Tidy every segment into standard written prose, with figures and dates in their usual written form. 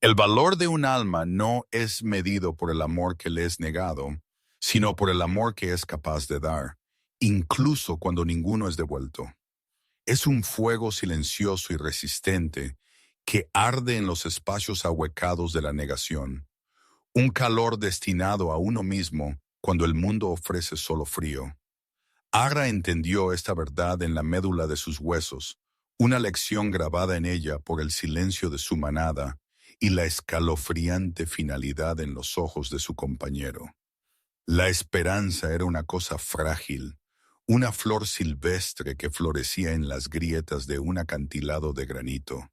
El valor de un alma no es medido por el amor que le es negado, sino por el amor que es capaz de dar, incluso cuando ninguno es devuelto. Es un fuego silencioso y resistente que arde en los espacios ahuecados de la negación, un calor destinado a uno mismo cuando el mundo ofrece solo frío. Agra entendió esta verdad en la médula de sus huesos, una lección grabada en ella por el silencio de su manada y la escalofriante finalidad en los ojos de su compañero. La esperanza era una cosa frágil, una flor silvestre que florecía en las grietas de un acantilado de granito,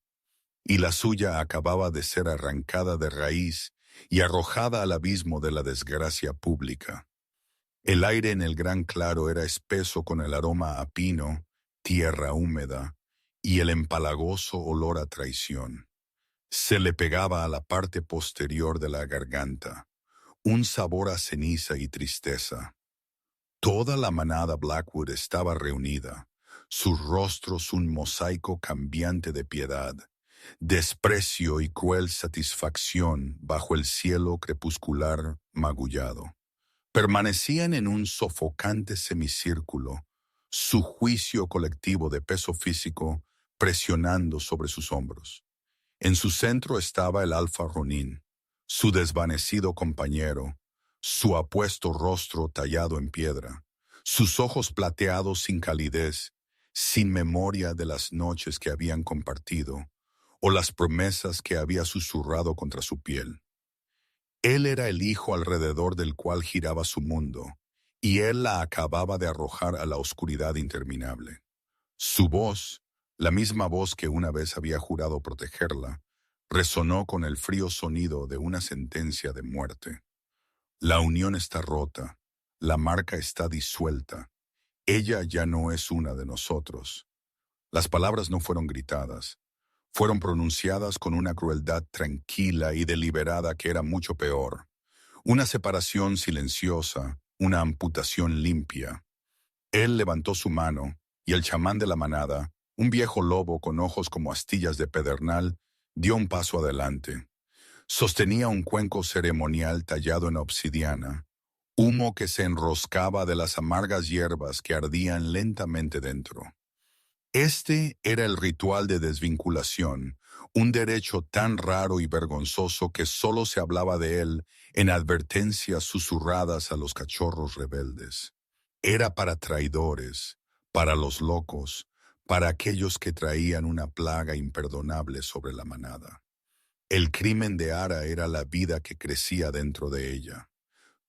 y la suya acababa de ser arrancada de raíz y arrojada al abismo de la desgracia pública. El aire en el gran claro era espeso con el aroma a pino, tierra húmeda y el empalagoso olor a traición. Se le pegaba a la parte posterior de la garganta, un sabor a ceniza y tristeza. Toda la manada Blackwood estaba reunida, sus rostros un mosaico cambiante de piedad, desprecio y cruel satisfacción bajo el cielo crepuscular magullado. Permanecían en un sofocante semicírculo, su juicio colectivo de peso físico presionando sobre sus hombros. En su centro estaba el Alfa Ronin, su desvanecido compañero, su apuesto rostro tallado en piedra, sus ojos plateados sin calidez, sin memoria de las noches que habían compartido o las promesas que había susurrado contra su piel. Él era el hijo alrededor del cual giraba su mundo, y él la acababa de arrojar a la oscuridad interminable. Su voz, la misma voz que una vez había jurado protegerla, resonó con el frío sonido de una sentencia de muerte. La unión está rota, la marca está disuelta, ella ya no es una de nosotros. Las palabras no fueron gritadas, fueron pronunciadas con una crueldad tranquila y deliberada que era mucho peor. Una separación silenciosa, una amputación limpia. Él levantó su mano, y el chamán de la manada, un viejo lobo con ojos como astillas de pedernal, dio un paso adelante. Sostenía un cuenco ceremonial tallado en obsidiana, humo que se enroscaba de las amargas hierbas que ardían lentamente dentro. Este era el ritual de desvinculación, un derecho tan raro y vergonzoso que solo se hablaba de él en advertencias susurradas a los cachorros rebeldes. Era para traidores, para los locos, para aquellos que traían una plaga imperdonable sobre la manada. El crimen de Ara era la vida que crecía dentro de ella.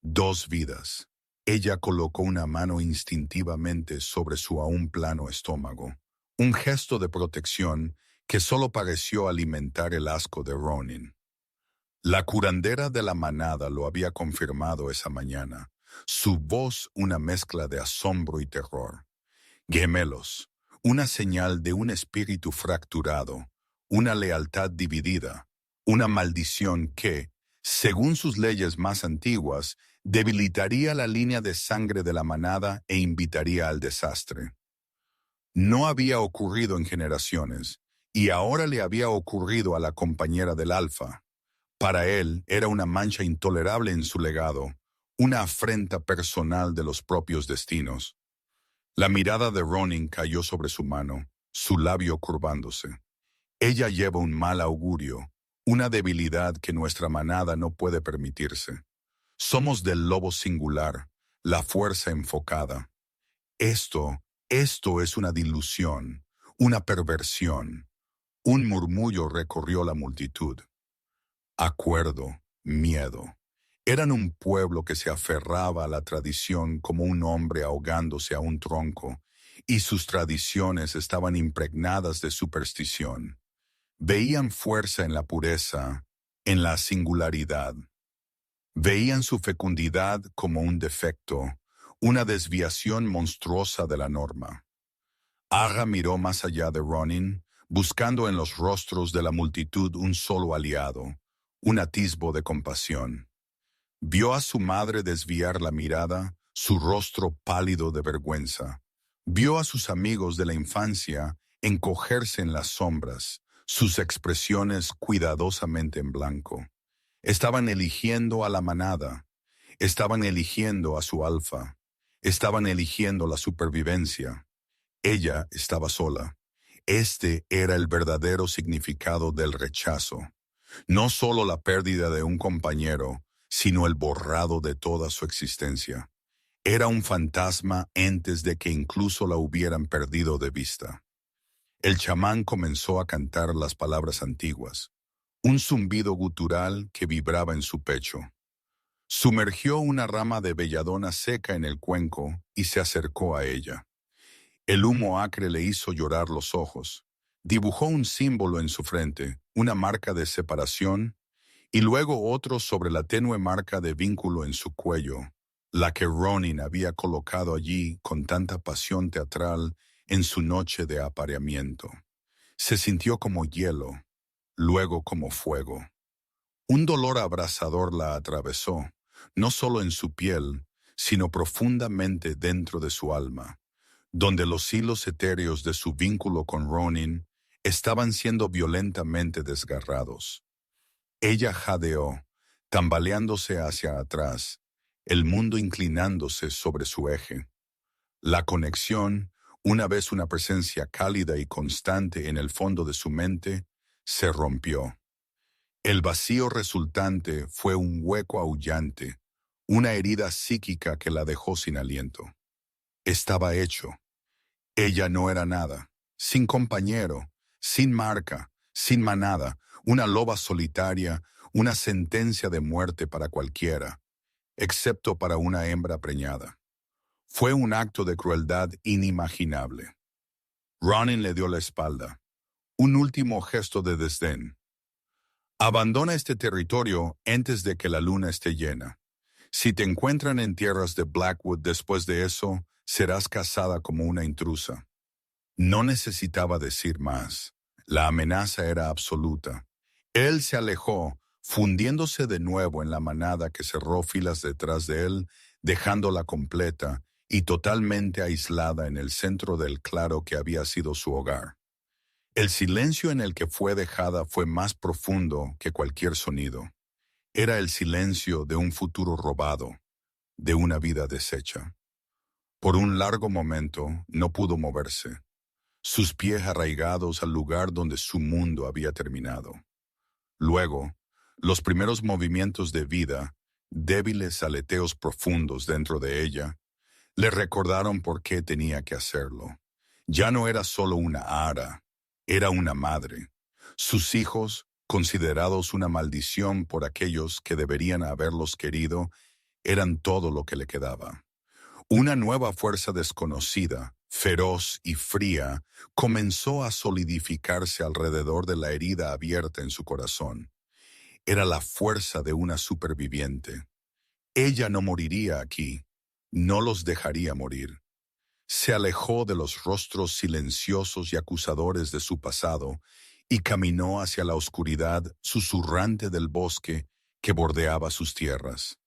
2 vidas. Ella colocó una mano instintivamente sobre su aún plano estómago, un gesto de protección que solo pareció alimentar el asco de Ronin. La curandera de la manada lo había confirmado esa mañana, su voz una mezcla de asombro y terror. Gemelos, una señal de un espíritu fracturado, una lealtad dividida, una maldición que, según sus leyes más antiguas, debilitaría la línea de sangre de la manada e invitaría al desastre. No había ocurrido en generaciones, y ahora le había ocurrido a la compañera del Alfa. Para él era una mancha intolerable en su legado, una afrenta personal de los propios destinos. La mirada de Ronin cayó sobre su mano, su labio curvándose. Ella lleva un mal augurio, una debilidad que nuestra manada no puede permitirse. Somos del lobo singular, la fuerza enfocada. Esto es una dilución, una perversión. Un murmullo recorrió la multitud. Acuerdo, miedo. Eran un pueblo que se aferraba a la tradición como un hombre ahogándose a un tronco, y sus tradiciones estaban impregnadas de superstición. Veían fuerza en la pureza, en la singularidad. Veían su fecundidad como un defecto, una desviación monstruosa de la norma. Aga miró más allá de Ronin, buscando en los rostros de la multitud un solo aliado, un atisbo de compasión. Vio a su madre desviar la mirada, su rostro pálido de vergüenza. Vio a sus amigos de la infancia encogerse en las sombras, sus expresiones cuidadosamente en blanco. Estaban eligiendo a la manada, estaban eligiendo a su alfa, estaban eligiendo la supervivencia. Ella estaba sola. Este era el verdadero significado del rechazo. No solo la pérdida de un compañero, sino el borrado de toda su existencia. Era un fantasma antes de que incluso la hubieran perdido de vista. El chamán comenzó a cantar las palabras antiguas, un zumbido gutural que vibraba en su pecho. Sumergió una rama de belladona seca en el cuenco y se acercó a ella. El humo acre le hizo llorar los ojos. Dibujó un símbolo en su frente, una marca de separación, y luego otro sobre la tenue marca de vínculo en su cuello, la que Ronin había colocado allí con tanta pasión teatral en su noche de apareamiento. Se sintió como hielo, luego como fuego. Un dolor abrasador la atravesó, no solo en su piel, sino profundamente dentro de su alma, donde los hilos etéreos de su vínculo con Ronin estaban siendo violentamente desgarrados. Ella jadeó, tambaleándose hacia atrás, el mundo inclinándose sobre su eje. La conexión, una vez una presencia cálida y constante en el fondo de su mente, se rompió. El vacío resultante fue un hueco aullante, una herida psíquica que la dejó sin aliento. Estaba hecho. Ella no era nada, sin compañero, sin marca, sin manada, una loba solitaria, una sentencia de muerte para cualquiera, excepto para una hembra preñada. Fue un acto de crueldad inimaginable. Ronin le dio la espalda, un último gesto de desdén. Abandona este territorio antes de que la luna esté llena. Si te encuentran en tierras de Blackwood después de eso, serás cazada como una intrusa. No necesitaba decir más. La amenaza era absoluta. Él se alejó, fundiéndose de nuevo en la manada que cerró filas detrás de él, dejándola completa y totalmente aislada en el centro del claro que había sido su hogar. El silencio en el que fue dejada fue más profundo que cualquier sonido. Era el silencio de un futuro robado, de una vida deshecha. Por un largo momento no pudo moverse, sus pies arraigados al lugar donde su mundo había terminado. Luego, los primeros movimientos de vida, débiles aleteos profundos dentro de ella, le recordaron por qué tenía que hacerlo. Ya no era solo una ara, era una madre. Sus hijos, considerados una maldición por aquellos que deberían haberlos querido, eran todo lo que le quedaba. Una nueva fuerza desconocida, feroz y fría, comenzó a solidificarse alrededor de la herida abierta en su corazón. Era la fuerza de una superviviente. Ella no moriría aquí, no los dejaría morir. Se alejó de los rostros silenciosos y acusadores de su pasado y caminó hacia la oscuridad susurrante del bosque que bordeaba sus tierras.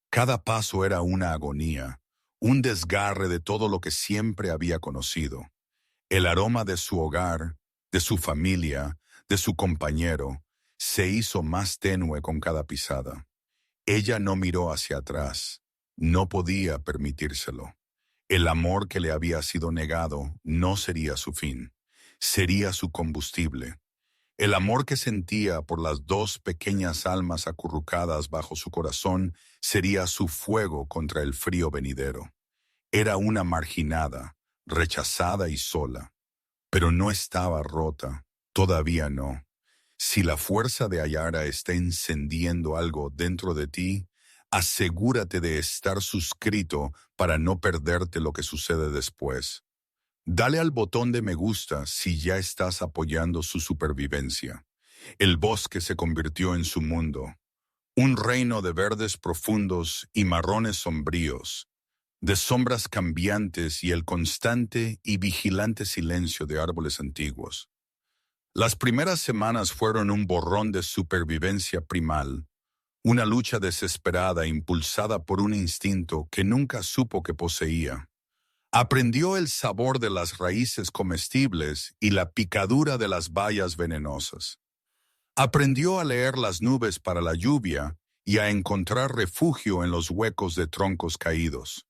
Cada paso era una agonía, un desgarre de todo lo que siempre había conocido. El aroma de su hogar, de su familia, de su compañero, se hizo más tenue con cada pisada. Ella no miró hacia atrás, no podía permitírselo. El amor que le había sido negado no sería su fin, sería su combustible. El amor que sentía por las dos pequeñas almas acurrucadas bajo su corazón sería su fuego contra el frío venidero. Era una marginada, rechazada y sola, pero no estaba rota, todavía no. Si la fuerza de Ayara está encendiendo algo dentro de ti, asegúrate de estar suscrito para no perderte lo que sucede después. Dale al botón de me gusta si ya estás apoyando su supervivencia. El bosque se convirtió en su mundo, un reino de verdes profundos y marrones sombríos, de sombras cambiantes y el constante y vigilante silencio de árboles antiguos. Las primeras semanas fueron un borrón de supervivencia primal, una lucha desesperada impulsada por un instinto que nunca supo que poseía. Aprendió el sabor de las raíces comestibles y la picadura de las bayas venenosas. Aprendió a leer las nubes para la lluvia y a encontrar refugio en los huecos de troncos caídos.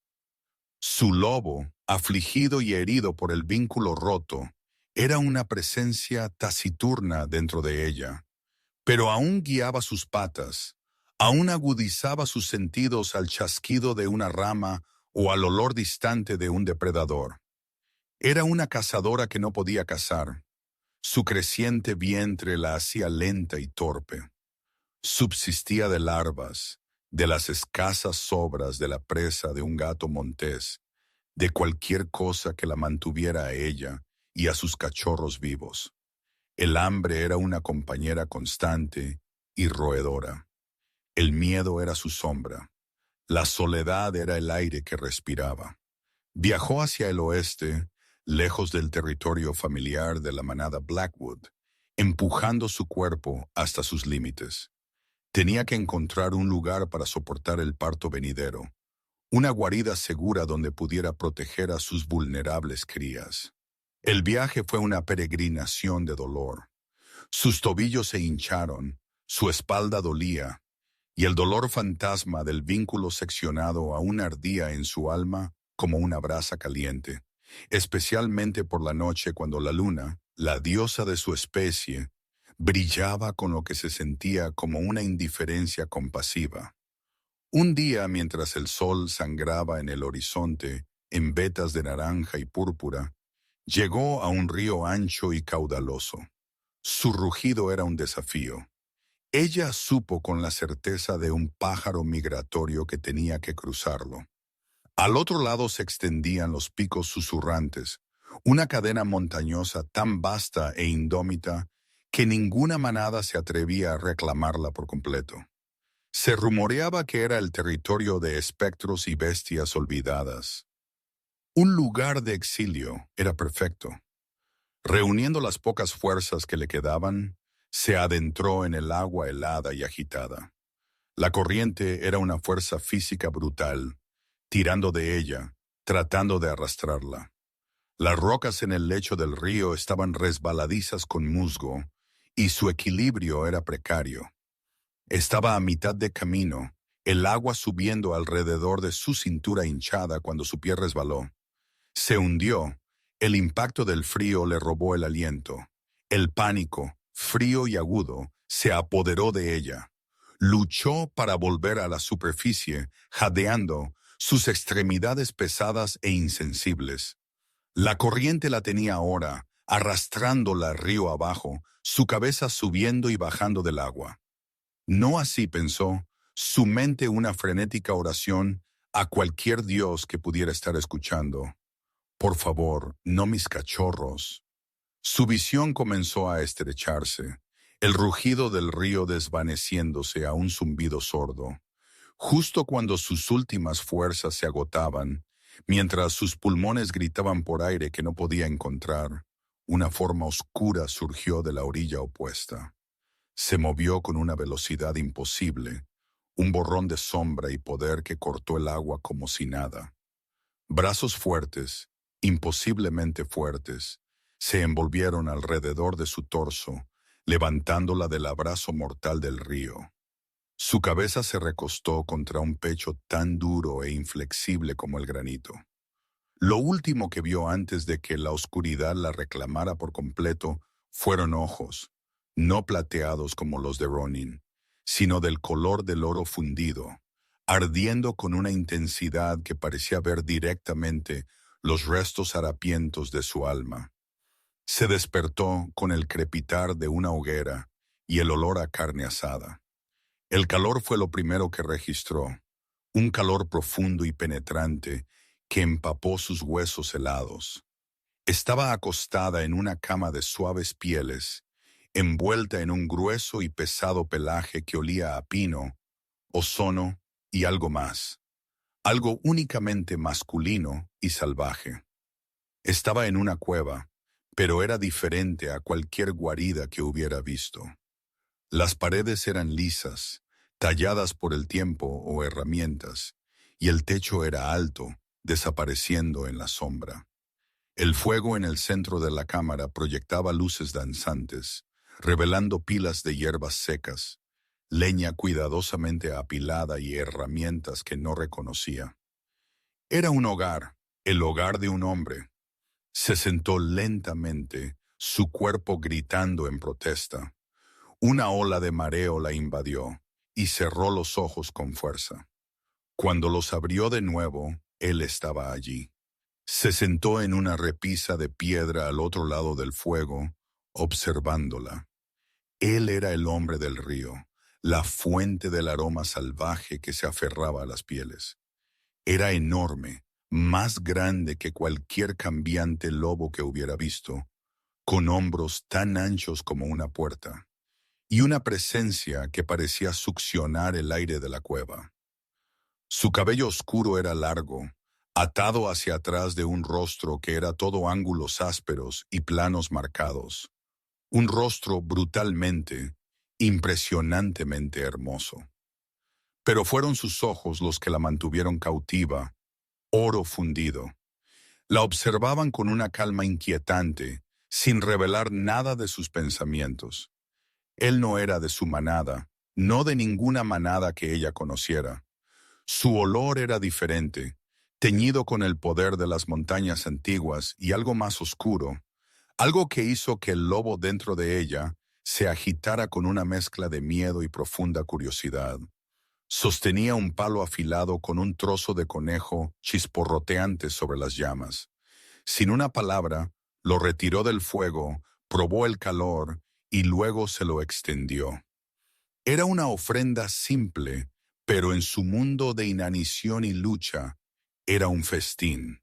Su lobo, afligido y herido por el vínculo roto, era una presencia taciturna dentro de ella, pero aún guiaba sus patas, aún agudizaba sus sentidos al chasquido de una rama o al olor distante de un depredador. Era una cazadora que no podía cazar. Su creciente vientre la hacía lenta y torpe. Subsistía de larvas, de las escasas sobras de la presa de un gato montés, de cualquier cosa que la mantuviera a ella y a sus cachorros vivos. El hambre era una compañera constante y roedora. El miedo era su sombra. La soledad era el aire que respiraba. Viajó hacia el oeste, lejos del territorio familiar de la manada Blackwood, empujando su cuerpo hasta sus límites. Tenía que encontrar un lugar para soportar el parto venidero, una guarida segura donde pudiera proteger a sus vulnerables crías. El viaje fue una peregrinación de dolor. Sus tobillos se hincharon, su espalda dolía, y el dolor fantasma del vínculo seccionado aún ardía en su alma como una brasa caliente, especialmente por la noche cuando la luna, la diosa de su especie, brillaba con lo que se sentía como una indiferencia compasiva. Un día, mientras el sol sangraba en el horizonte en vetas de naranja y púrpura, llegó a un río ancho y caudaloso. Su rugido era un desafío. Ella supo con la certeza de un pájaro migratorio que tenía que cruzarlo. Al otro lado se extendían los picos susurrantes, una cadena montañosa tan vasta e indómita que ninguna manada se atrevía a reclamarla por completo. Se rumoreaba que era el territorio de espectros y bestias olvidadas. Un lugar de exilio era perfecto. Reuniendo las pocas fuerzas que le quedaban, se adentró en el agua helada y agitada. La corriente era una fuerza física brutal, tirando de ella, tratando de arrastrarla. Las rocas en el lecho del río estaban resbaladizas con musgo, y su equilibrio era precario. Estaba a mitad de camino, el agua subiendo alrededor de su cintura hinchada cuando su pie resbaló. Se hundió. El impacto del frío le robó el aliento. El pánico, frío y agudo, se apoderó de ella. Luchó para volver a la superficie, jadeando, sus extremidades pesadas e insensibles. La corriente la tenía ahora, arrastrándola río abajo, su cabeza subiendo y bajando del agua. No así pensó, su mente una frenética oración a cualquier dios que pudiera estar escuchando. Por favor, no mis cachorros. Su visión comenzó a estrecharse, el rugido del río desvaneciéndose a un zumbido sordo. Justo cuando sus últimas fuerzas se agotaban, mientras sus pulmones gritaban por aire que no podía encontrar, una forma oscura surgió de la orilla opuesta. Se movió con una velocidad imposible, un borrón de sombra y poder que cortó el agua como si nada. Brazos fuertes, imposiblemente fuertes, se envolvieron alrededor de su torso, levantándola del abrazo mortal del río. Su cabeza se recostó contra un pecho tan duro e inflexible como el granito. Lo último que vio antes de que la oscuridad la reclamara por completo fueron ojos, no plateados como los de Ronin, sino del color del oro fundido, ardiendo con una intensidad que parecía ver directamente los restos harapientos de su alma. Se despertó con el crepitar de una hoguera y el olor a carne asada. El calor fue lo primero que registró, un calor profundo y penetrante que empapó sus huesos helados. Estaba acostada en una cama de suaves pieles, envuelta en un grueso y pesado pelaje que olía a pino, ozono y algo más, algo únicamente masculino y salvaje. Estaba en una cueva, pero era diferente a cualquier guarida que hubiera visto. Las paredes eran lisas, talladas por el tiempo o herramientas, y el techo era alto, desapareciendo en la sombra. El fuego en el centro de la cámara proyectaba luces danzantes, revelando pilas de hierbas secas, leña cuidadosamente apilada y herramientas que no reconocía. Era un hogar, el hogar de un hombre. Se sentó lentamente, su cuerpo gritando en protesta. Una ola de mareo la invadió y cerró los ojos con fuerza. Cuando los abrió de nuevo, él estaba allí. Se sentó en una repisa de piedra al otro lado del fuego, observándola. Él era el hombre del río, la fuente del aroma salvaje que se aferraba a las pieles. Era enorme, más grande que cualquier cambiante lobo que hubiera visto, con hombros tan anchos como una puerta, y una presencia que parecía succionar el aire de la cueva. Su cabello oscuro era largo, atado hacia atrás de un rostro que era todo ángulos ásperos y planos marcados. Un rostro brutalmente, impresionantemente hermoso. Pero fueron sus ojos los que la mantuvieron cautiva, oro fundido. La observaban con una calma inquietante, sin revelar nada de sus pensamientos. Él no era de su manada, no de ninguna manada que ella conociera. Su olor era diferente, teñido con el poder de las montañas antiguas y algo más oscuro, algo que hizo que el lobo dentro de ella se agitara con una mezcla de miedo y profunda curiosidad. Sostenía un palo afilado con un trozo de conejo chisporroteante sobre las llamas. Sin una palabra, lo retiró del fuego, probó el calor y luego se lo extendió. Era una ofrenda simple, pero en su mundo de inanición y lucha, era un festín.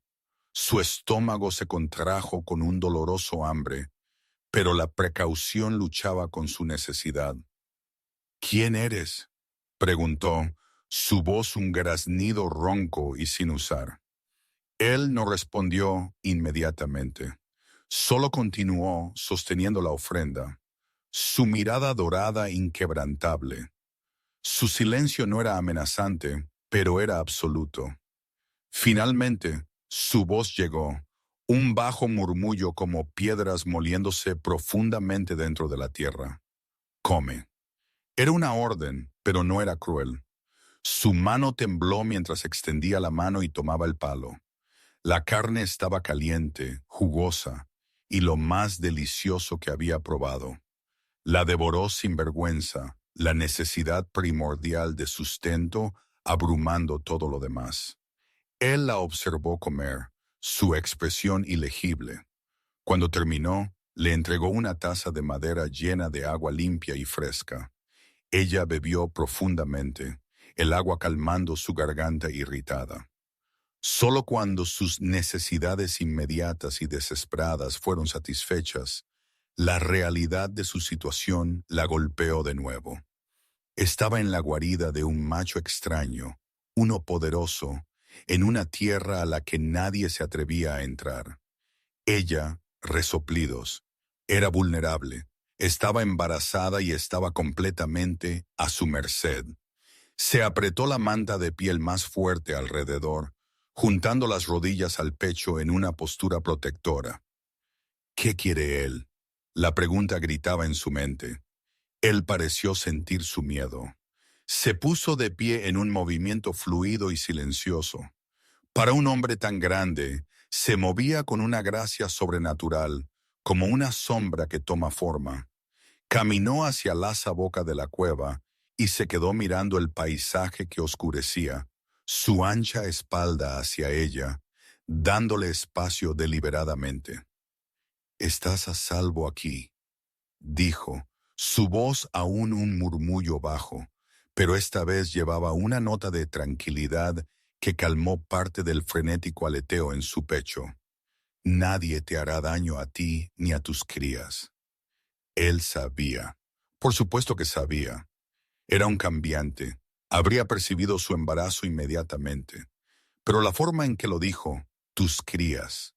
Su estómago se contrajo con un doloroso hambre, pero la precaución luchaba con su necesidad. ¿Quién eres?, preguntó, su voz un graznido ronco y sin usar. Él no respondió inmediatamente. Solo continuó sosteniendo la ofrenda, su mirada dorada inquebrantable. Su silencio no era amenazante, pero era absoluto. Finalmente, su voz llegó, un bajo murmullo como piedras moliéndose profundamente dentro de la tierra. Come. Era una orden, pero no era cruel. Su mano tembló mientras extendía la mano y tomaba el palo. La carne estaba caliente, jugosa, y lo más delicioso que había probado. La devoró sin vergüenza, la necesidad primordial de sustento abrumando todo lo demás. Él la observó comer, su expresión ilegible. Cuando terminó, le entregó una taza de madera llena de agua limpia y fresca. Ella bebió profundamente, el agua calmando su garganta irritada. Solo cuando sus necesidades inmediatas y desesperadas fueron satisfechas, la realidad de su situación la golpeó de nuevo. Estaba en la guarida de un macho extraño, uno poderoso, en una tierra a la que nadie se atrevía a entrar. Ella, resoplidos, era vulnerable, estaba embarazada y estaba completamente a su merced. Se apretó la manta de piel más fuerte alrededor, juntando las rodillas al pecho en una postura protectora. ¿Qué quiere él? La pregunta gritaba en su mente. Él pareció sentir su miedo. Se puso de pie en un movimiento fluido y silencioso. Para un hombre tan grande, se movía con una gracia sobrenatural, como una sombra que toma forma. Caminó hacia la boca de la cueva y se quedó mirando el paisaje que oscurecía, su ancha espalda hacia ella, dándole espacio deliberadamente. «Estás a salvo aquí», dijo, su voz aún un murmullo bajo, pero esta vez llevaba una nota de tranquilidad que calmó parte del frenético aleteo en su pecho. «Nadie te hará daño a ti ni a tus crías». Él sabía. Por supuesto que sabía. Era un cambiante. Habría percibido su embarazo inmediatamente. Pero la forma en que lo dijo, tus crías.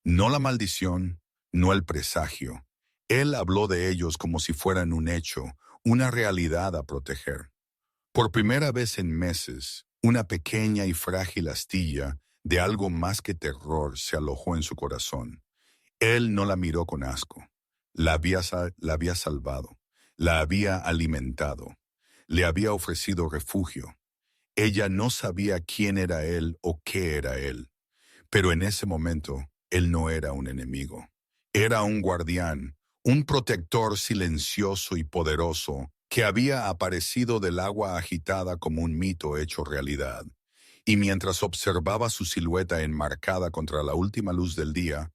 No la maldición, no el presagio. Él habló de ellos como si fueran un hecho, una realidad a proteger. Por primera vez en meses, una pequeña y frágil astilla de algo más que terror se alojó en su corazón. Él no la miró con asco. La había salvado, la había alimentado, le había ofrecido refugio. Ella no sabía quién era él o qué era él, pero en ese momento él no era un enemigo. Era un guardián, un protector silencioso y poderoso que había aparecido del agua agitada como un mito hecho realidad. Y mientras observaba su silueta enmarcada contra la última luz del día,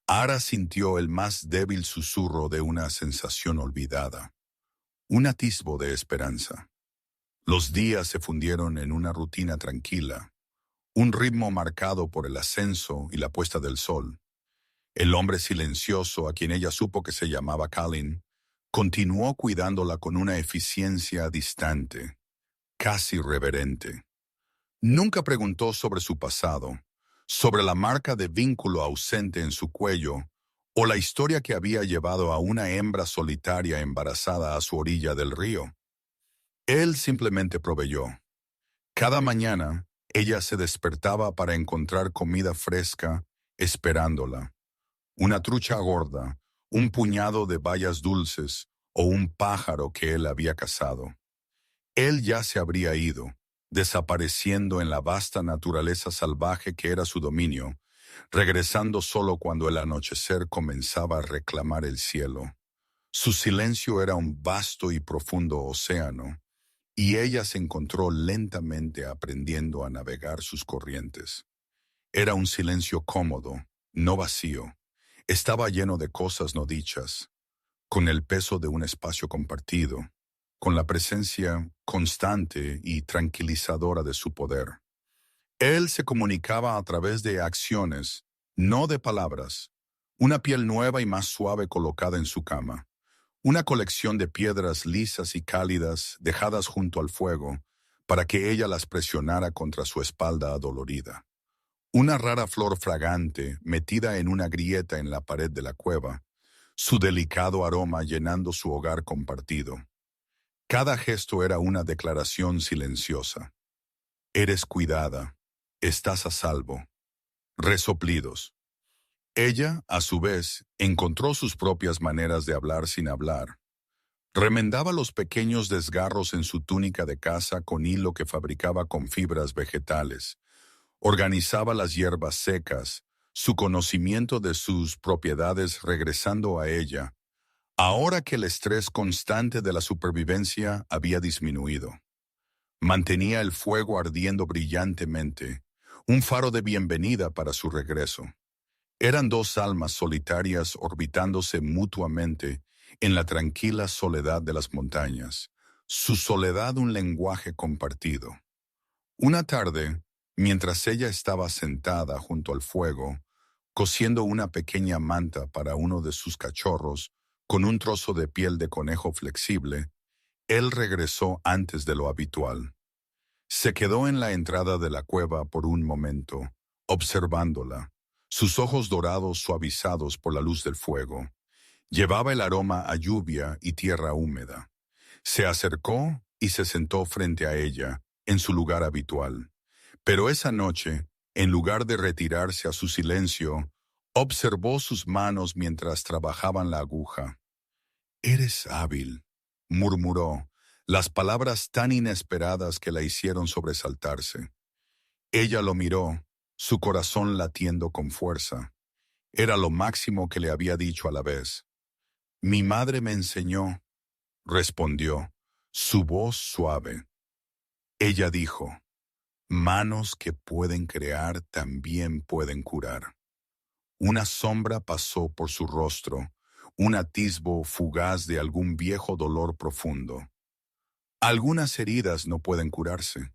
Ara sintió el más débil susurro de una sensación olvidada, un atisbo de esperanza. Los días se fundieron en una rutina tranquila, un ritmo marcado por el ascenso y la puesta del sol. El hombre silencioso, a quien ella supo que se llamaba Kalin, continuó cuidándola con una eficiencia distante, casi reverente. Nunca preguntó sobre su pasado, sobre la marca de vínculo ausente en su cuello o la historia que había llevado a una hembra solitaria embarazada a su orilla del río. Él simplemente proveyó. Cada mañana, ella se despertaba para encontrar comida fresca esperándola. Una trucha gorda, un puñado de bayas dulces o un pájaro que él había cazado. Él ya se habría ido, desapareciendo en la vasta naturaleza salvaje que era su dominio, regresando solo cuando el anochecer comenzaba a reclamar el cielo. Su silencio era un vasto y profundo océano, y ella se encontró lentamente aprendiendo a navegar sus corrientes. Era un silencio cómodo, no vacío. Estaba lleno de cosas no dichas, con el peso de un espacio compartido, con la presencia constante y tranquilizadora de su poder. Él se comunicaba a través de acciones, no de palabras. Una piel nueva y más suave colocada en su cama. Una colección de piedras lisas y cálidas dejadas junto al fuego para que ella las presionara contra su espalda adolorida. Una rara flor fragante metida en una grieta en la pared de la cueva, su delicado aroma llenando su hogar compartido. Cada gesto era una declaración silenciosa. Eres cuidada, estás a salvo. Resoplidos. Ella, a su vez, encontró sus propias maneras de hablar sin hablar. Remendaba los pequeños desgarros en su túnica de caza con hilo que fabricaba con fibras vegetales. Organizaba las hierbas secas, su conocimiento de sus propiedades regresando a ella, ahora que el estrés constante de la supervivencia había disminuido. Mantenía el fuego ardiendo brillantemente, un faro de bienvenida para su regreso. Eran dos almas solitarias orbitándose mutuamente en la tranquila soledad de las montañas, su soledad un lenguaje compartido. Una tarde, mientras ella estaba sentada junto al fuego, cosiendo una pequeña manta para uno de sus cachorros con un trozo de piel de conejo flexible, él regresó antes de lo habitual. Se quedó en la entrada de la cueva por un momento, observándola, sus ojos dorados suavizados por la luz del fuego. Llevaba el aroma a lluvia y tierra húmeda. Se acercó y se sentó frente a ella, en su lugar habitual. Pero esa noche, en lugar de retirarse a su silencio, observó sus manos mientras trabajaban la aguja. «Eres hábil», murmuró, las palabras tan inesperadas que la hicieron sobresaltarse. Ella lo miró, su corazón latiendo con fuerza. Era lo máximo que le había dicho a la vez. «Mi madre me enseñó», respondió, su voz suave. Ella dijo, «Manos que pueden crear también pueden curar». Una sombra pasó por su rostro, un atisbo fugaz de algún viejo dolor profundo. Algunas heridas no pueden curarse.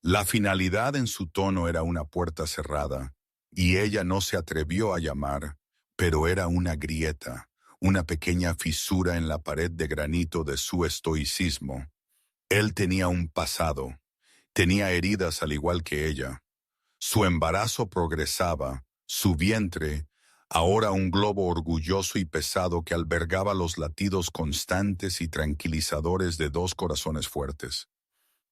La finalidad en su tono era una puerta cerrada, y ella no se atrevió a llamar, pero era una grieta, una pequeña fisura en la pared de granito de su estoicismo. Él tenía un pasado, tenía heridas al igual que ella. Su embarazo progresaba, su vientre, ahora un globo orgulloso y pesado que albergaba los latidos constantes y tranquilizadores de dos corazones fuertes.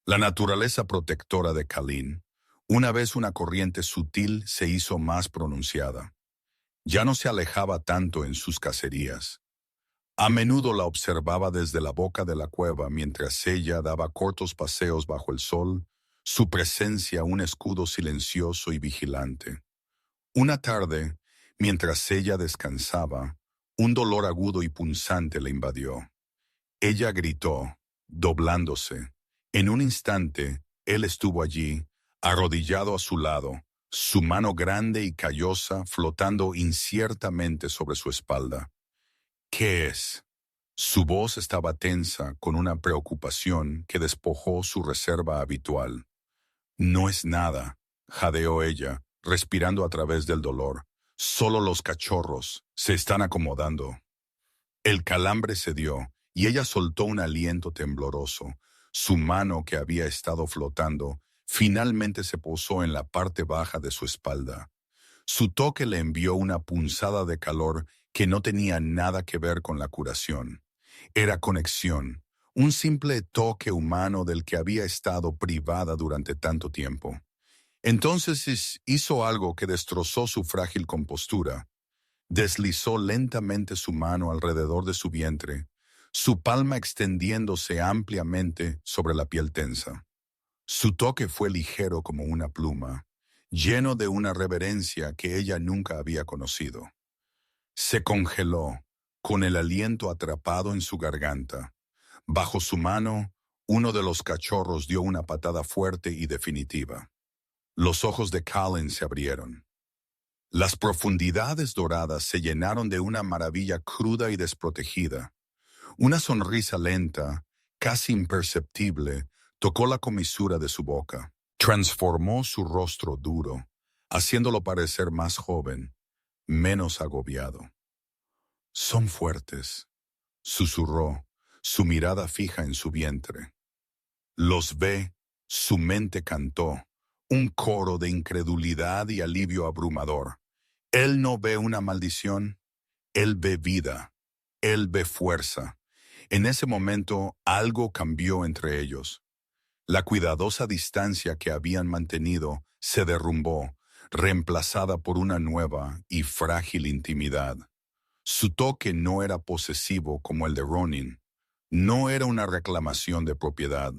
La naturaleza protectora de Kalin, Una vez una corriente sutil se hizo más pronunciada. Ya no se alejaba tanto en sus cacerías. A menudo la observaba desde la boca de la cueva mientras ella daba cortos paseos bajo el sol, su presencia un escudo silencioso y vigilante. Una tarde, mientras ella descansaba, un dolor agudo y punzante la invadió. Ella gritó, doblándose. En un instante, él estuvo allí, arrodillado a su lado, su mano grande y callosa flotando inciertamente sobre su espalda. ¿Qué es? Su voz estaba tensa con una preocupación que despojó su reserva habitual. No es nada, jadeó ella, respirando a través del dolor. Solo los cachorros se están acomodando. El calambre cedió y ella soltó un aliento tembloroso. Su mano, que había estado flotando, finalmente se posó en la parte baja de su espalda. Su toque le envió una punzada de calor que no tenía nada que ver con la curación. Era conexión, un simple toque humano del que había estado privada durante tanto tiempo. Entonces hizo algo que destrozó su frágil compostura. Deslizó lentamente su mano alrededor de su vientre, su palma extendiéndose ampliamente sobre la piel tensa. Su toque fue ligero como una pluma, lleno de una reverencia que ella nunca había conocido. Se congeló, con el aliento atrapado en su garganta. Bajo su mano, uno de los cachorros dio una patada fuerte y definitiva. Los ojos de Colin se abrieron. Las profundidades doradas se llenaron de una maravilla cruda y desprotegida. Una sonrisa lenta, casi imperceptible, tocó la comisura de su boca. Transformó su rostro duro, haciéndolo parecer más joven, menos agobiado. Son fuertes, susurró, su mirada fija en su vientre. Los ve, su mente cantó, un coro de incredulidad y alivio abrumador. Él no ve una maldición, él ve vida, él ve fuerza. En ese momento algo cambió entre ellos. La cuidadosa distancia que habían mantenido se derrumbó, reemplazada por una nueva y frágil intimidad. Su toque no era posesivo como el de Ronin. No era una reclamación de propiedad.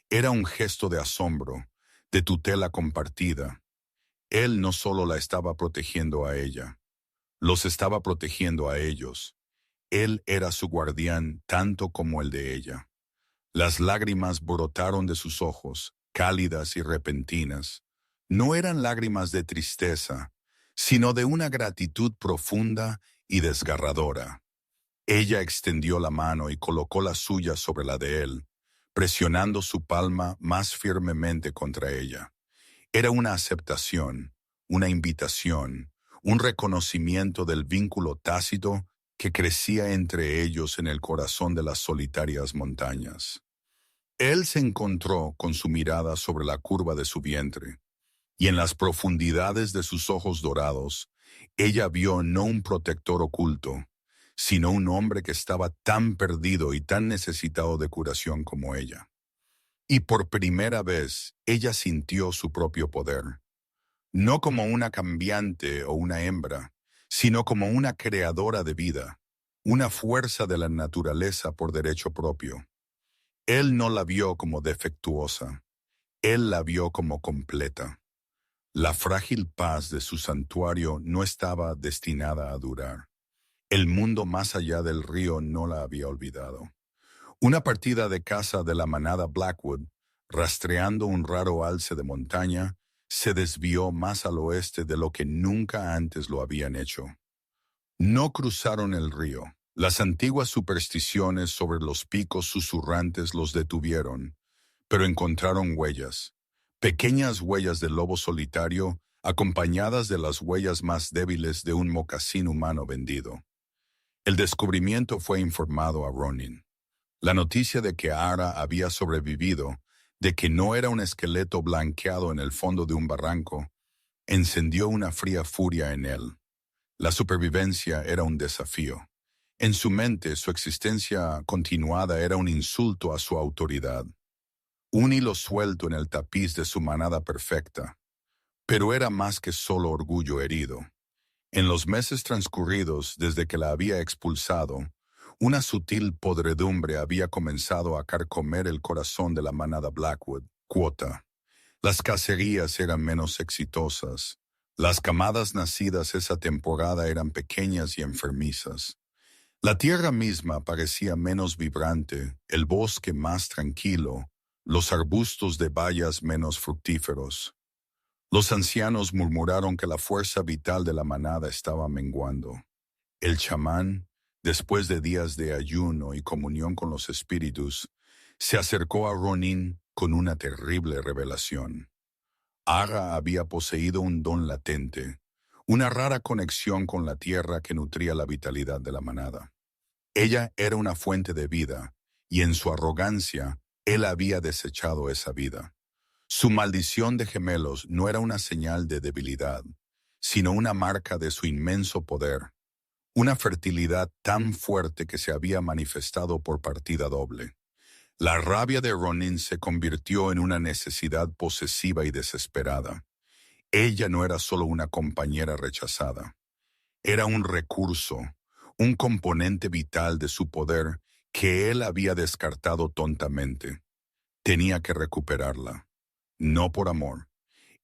Era un gesto de asombro, de tutela compartida. Él no solo la estaba protegiendo a ella, los estaba protegiendo a ellos. Él era su guardián tanto como el de ella. Las lágrimas brotaron de sus ojos, cálidas y repentinas. No eran lágrimas de tristeza, sino de una gratitud profunda y desgarradora. Ella extendió la mano y colocó la suya sobre la de él, presionando su palma más firmemente contra ella. Era una aceptación, una invitación, un reconocimiento del vínculo tácito que crecía entre ellos en el corazón de las solitarias montañas. Él se encontró con su mirada sobre la curva de su vientre, y en las profundidades de sus ojos dorados, ella vio no un protector oculto, sino un hombre que estaba tan perdido y tan necesitado de curación como ella. Y por primera vez, ella sintió su propio poder, no como una cambiante o una hembra, sino como una creadora de vida, una fuerza de la naturaleza por derecho propio. Él no la vio como defectuosa, él la vio como completa. La frágil paz de su santuario no estaba destinada a durar. El mundo más allá del río no la había olvidado. Una partida de caza de la manada Blackwood, rastreando un raro alce de montaña, se desvió más al oeste de lo que nunca antes lo habían hecho. No cruzaron el río. Las antiguas supersticiones sobre los picos susurrantes los detuvieron, pero encontraron huellas, pequeñas huellas de lobo solitario, acompañadas de las huellas más débiles de un mocasín humano vendido. El descubrimiento fue informado a Ronin. La noticia de que Ara había sobrevivido, de que no era un esqueleto blanqueado en el fondo de un barranco, encendió una fría furia en él. La supervivencia era un desafío. En su mente, su existencia continuada era un insulto a su autoridad. Un hilo suelto en el tapiz de su manada perfecta. Pero era más que solo orgullo herido. En los meses transcurridos desde que la había expulsado, una sutil podredumbre había comenzado a carcomer el corazón de la manada Blackwood. Cuota. Las cacerías eran menos exitosas. Las camadas nacidas esa temporada eran pequeñas y enfermizas. La tierra misma parecía menos vibrante, el bosque más tranquilo, los arbustos de bayas menos fructíferos. Los ancianos murmuraron que la fuerza vital de la manada estaba menguando. El chamán, después de días de ayuno y comunión con los espíritus, se acercó a Ronin con una terrible revelación. Aga había poseído un don latente, una rara conexión con la tierra que nutría la vitalidad de la manada. Ella era una fuente de vida, y en su arrogancia, él había desechado esa vida. Su maldición de gemelos no era una señal de debilidad, sino una marca de su inmenso poder, una fertilidad tan fuerte que se había manifestado por partida doble. La rabia de Ronin se convirtió en una necesidad posesiva y desesperada. Ella no era solo una compañera rechazada, era un recurso, un componente vital de su poder que él había descartado tontamente. Tenía que recuperarla, no por amor.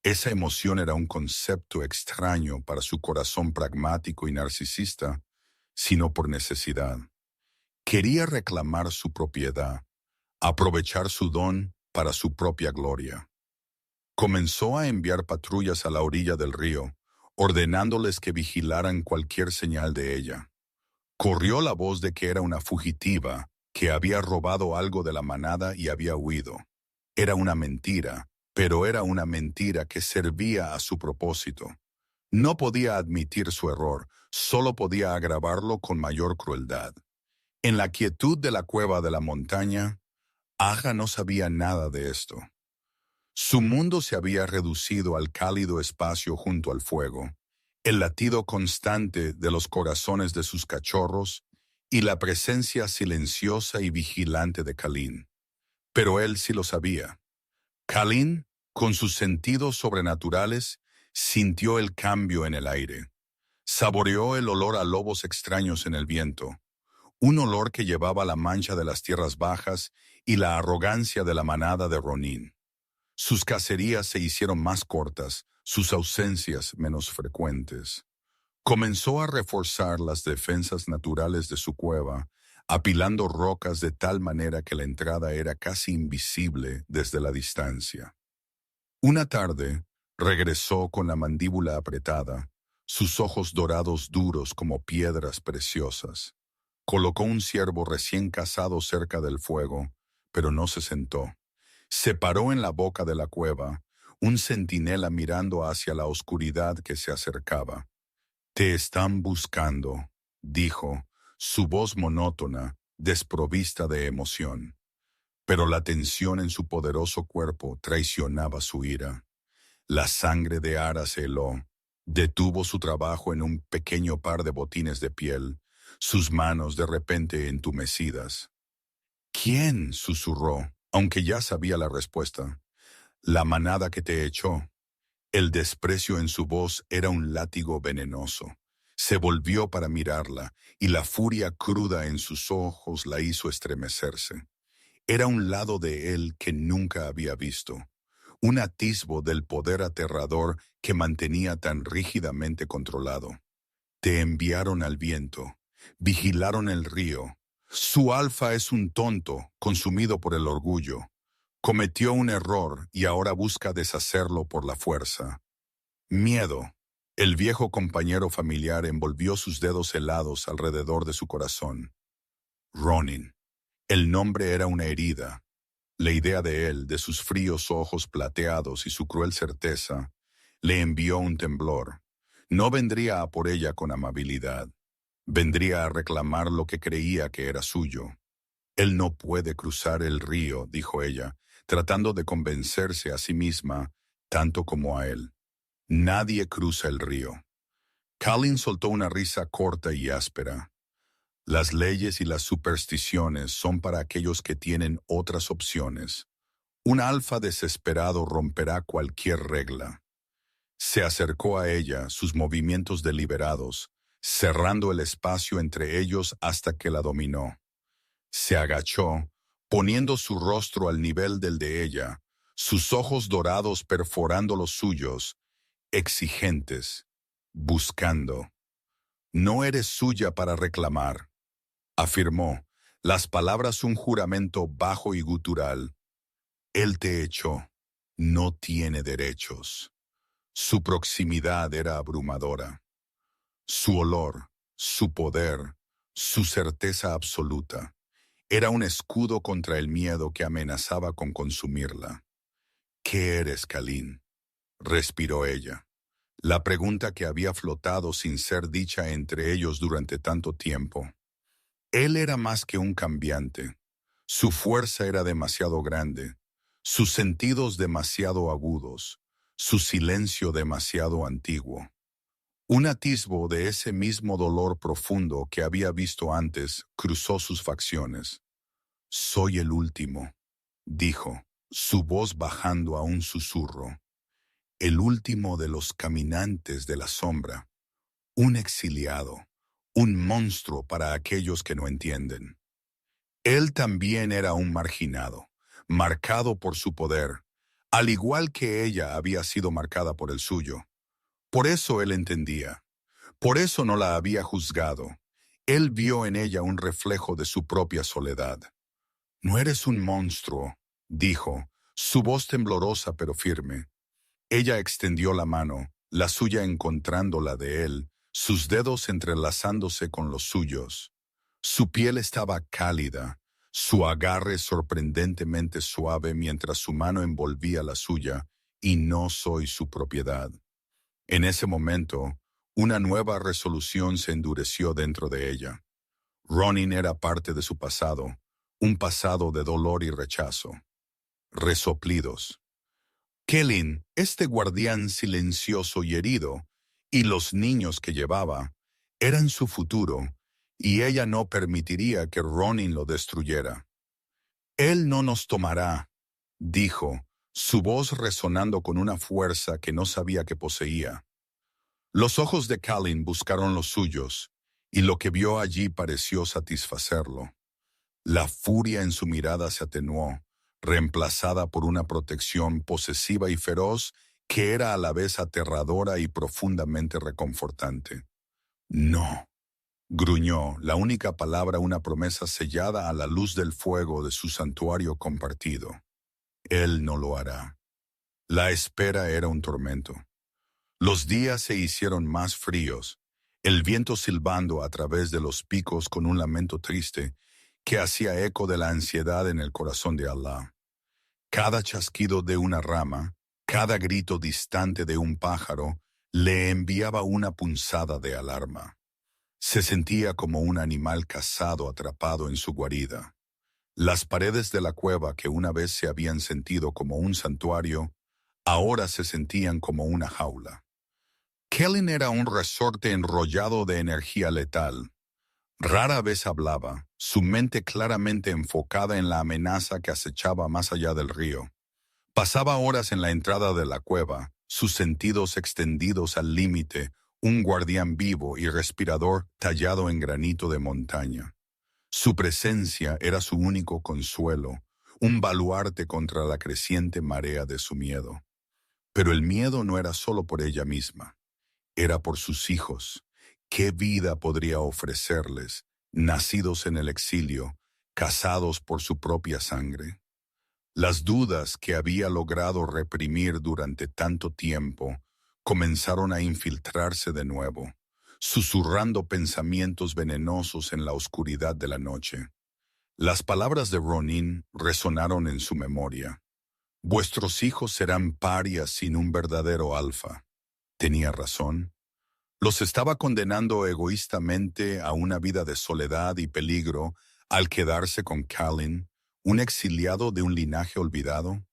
Esa emoción era un concepto extraño para su corazón pragmático y narcisista, sino por necesidad. Quería reclamar su propiedad, aprovechar su don para su propia gloria. Comenzó a enviar patrullas a la orilla del río, ordenándoles que vigilaran cualquier señal de ella. Corrió la voz de que era una fugitiva, que había robado algo de la manada y había huido. Era una mentira, pero era una mentira que servía a su propósito. No podía admitir su error, solo podía agravarlo con mayor crueldad. En la quietud de la cueva de la montaña, Aga no sabía nada de esto. Su mundo se había reducido al cálido espacio junto al fuego, el latido constante de los corazones de sus cachorros y la presencia silenciosa y vigilante de Kalin. Pero él sí lo sabía. Kalin, con sus sentidos sobrenaturales, sintió el cambio en el aire. Saboreó el olor a lobos extraños en el viento, un olor que llevaba la mancha de las tierras bajas y la arrogancia de la manada de Ronin. Sus cacerías se hicieron más cortas, sus ausencias menos frecuentes. Comenzó a reforzar las defensas naturales de su cueva, apilando rocas de tal manera que la entrada era casi invisible desde la distancia. Una tarde, regresó con la mandíbula apretada, sus ojos dorados duros como piedras preciosas. Colocó un ciervo recién cazado cerca del fuego, pero no se sentó. Se paró en la boca de la cueva, un centinela mirando hacia la oscuridad que se acercaba. «Te están buscando», dijo, su voz monótona, desprovista de emoción. Pero la tensión en su poderoso cuerpo traicionaba su ira. La sangre de Ara se heló. Detuvo su trabajo en un pequeño par de botines de piel, sus manos de repente entumecidas. «¿Quién?», susurró, aunque ya sabía la respuesta. «La manada que te echó». El desprecio en su voz era un látigo venenoso. Se volvió para mirarla, y la furia cruda en sus ojos la hizo estremecerse. Era un lado de él que nunca había visto, un atisbo del poder aterrador que mantenía tan rígidamente controlado. «Te enviaron al viento, vigilaron el río. Su alfa es un tonto, consumido por el orgullo. Cometió un error y ahora busca deshacerlo por la fuerza». Miedo. El viejo compañero familiar envolvió sus dedos helados alrededor de su corazón. Ronin. El nombre era una herida. La idea de él, de sus fríos ojos plateados y su cruel certeza, le envió un temblor. No vendría a por ella con amabilidad. Vendría a reclamar lo que creía que era suyo. «Él no puede cruzar el río», dijo ella, tratando de convencerse a sí misma, tanto como a él. «Nadie cruza el río». Kalin soltó una risa corta y áspera. «Las leyes y las supersticiones son para aquellos que tienen otras opciones. Un alfa desesperado romperá cualquier regla». Se acercó a ella, sus movimientos deliberados, cerrando el espacio entre ellos hasta que la dominó. Se agachó, poniendo su rostro al nivel del de ella, sus ojos dorados perforando los suyos, exigentes, buscando. No eres suya para reclamar, afirmó, las palabras un juramento bajo y gutural. Él te echó, no tiene derechos. Su proximidad era abrumadora. Su olor, su poder, su certeza absoluta. Era un escudo contra el miedo que amenazaba con consumirla. ¿Qué eres, Kalin? Respiró ella. La pregunta que había flotado sin ser dicha entre ellos durante tanto tiempo. Él era más que un cambiante. Su fuerza era demasiado grande, sus sentidos demasiado agudos, su silencio demasiado antiguo. Un atisbo de ese mismo dolor profundo que había visto antes cruzó sus facciones. Soy el último, dijo, su voz bajando a un susurro. El último de los caminantes de la sombra. Un exiliado, un monstruo para aquellos que no entienden. Él también era un marginado, marcado por su poder, al igual que ella había sido marcada por el suyo. Por eso él entendía. Por eso no la había juzgado. Él vio en ella un reflejo de su propia soledad. No eres un monstruo, dijo, su voz temblorosa pero firme. Ella extendió la mano, la suya encontrando la de él, sus dedos entrelazándose con los suyos. Su piel estaba cálida, su agarre sorprendentemente suave mientras su mano envolvía la suya, y no soy su propiedad. En ese momento, una nueva resolución se endureció dentro de ella. Ronin era parte de su pasado, un pasado de dolor y rechazo. Resoplidos. Kalin, este guardián silencioso y herido, y los niños que llevaba, eran su futuro, y ella no permitiría que Ronin lo destruyera. Él no nos tomará, dijo, su voz resonando con una fuerza que no sabía que poseía. Los ojos de Kalin buscaron los suyos, y lo que vio allí pareció satisfacerlo. La furia en su mirada se atenuó, reemplazada por una protección posesiva y feroz que era a la vez aterradora y profundamente reconfortante. No, gruñó, la única palabra una promesa sellada a la luz del fuego de su santuario compartido. Él no lo hará. La espera era un tormento. Los días se hicieron más fríos, el viento silbando a través de los picos con un lamento triste que hacía eco de la ansiedad en el corazón de Allah. Cada chasquido de una rama, cada grito distante de un pájaro, le enviaba una punzada de alarma. Se sentía como un animal cazado atrapado en su guarida. Las paredes de la cueva que una vez se habían sentido como un santuario, ahora se sentían como una jaula. Kalin era un resorte enrollado de energía letal. Rara vez hablaba, su mente claramente enfocada en la amenaza que acechaba más allá del río. Pasaba horas en la entrada de la cueva, sus sentidos extendidos al límite, un guardián vivo y respirador tallado en granito de montaña. Su presencia era su único consuelo, un baluarte contra la creciente marea de su miedo. Pero el miedo no era solo por ella misma. Era por sus hijos. ¿Qué vida podría ofrecerles, nacidos en el exilio, casados por su propia sangre? Las dudas que había logrado reprimir durante tanto tiempo comenzaron a infiltrarse de nuevo, susurrando pensamientos venenosos en la oscuridad de la noche. Las palabras de Ronin resonaron en su memoria. Vuestros hijos serán parias sin un verdadero alfa. ¿Tenía razón? ¿Los estaba condenando egoístamente a una vida de soledad y peligro al quedarse con Kalin, un exiliado de un linaje olvidado?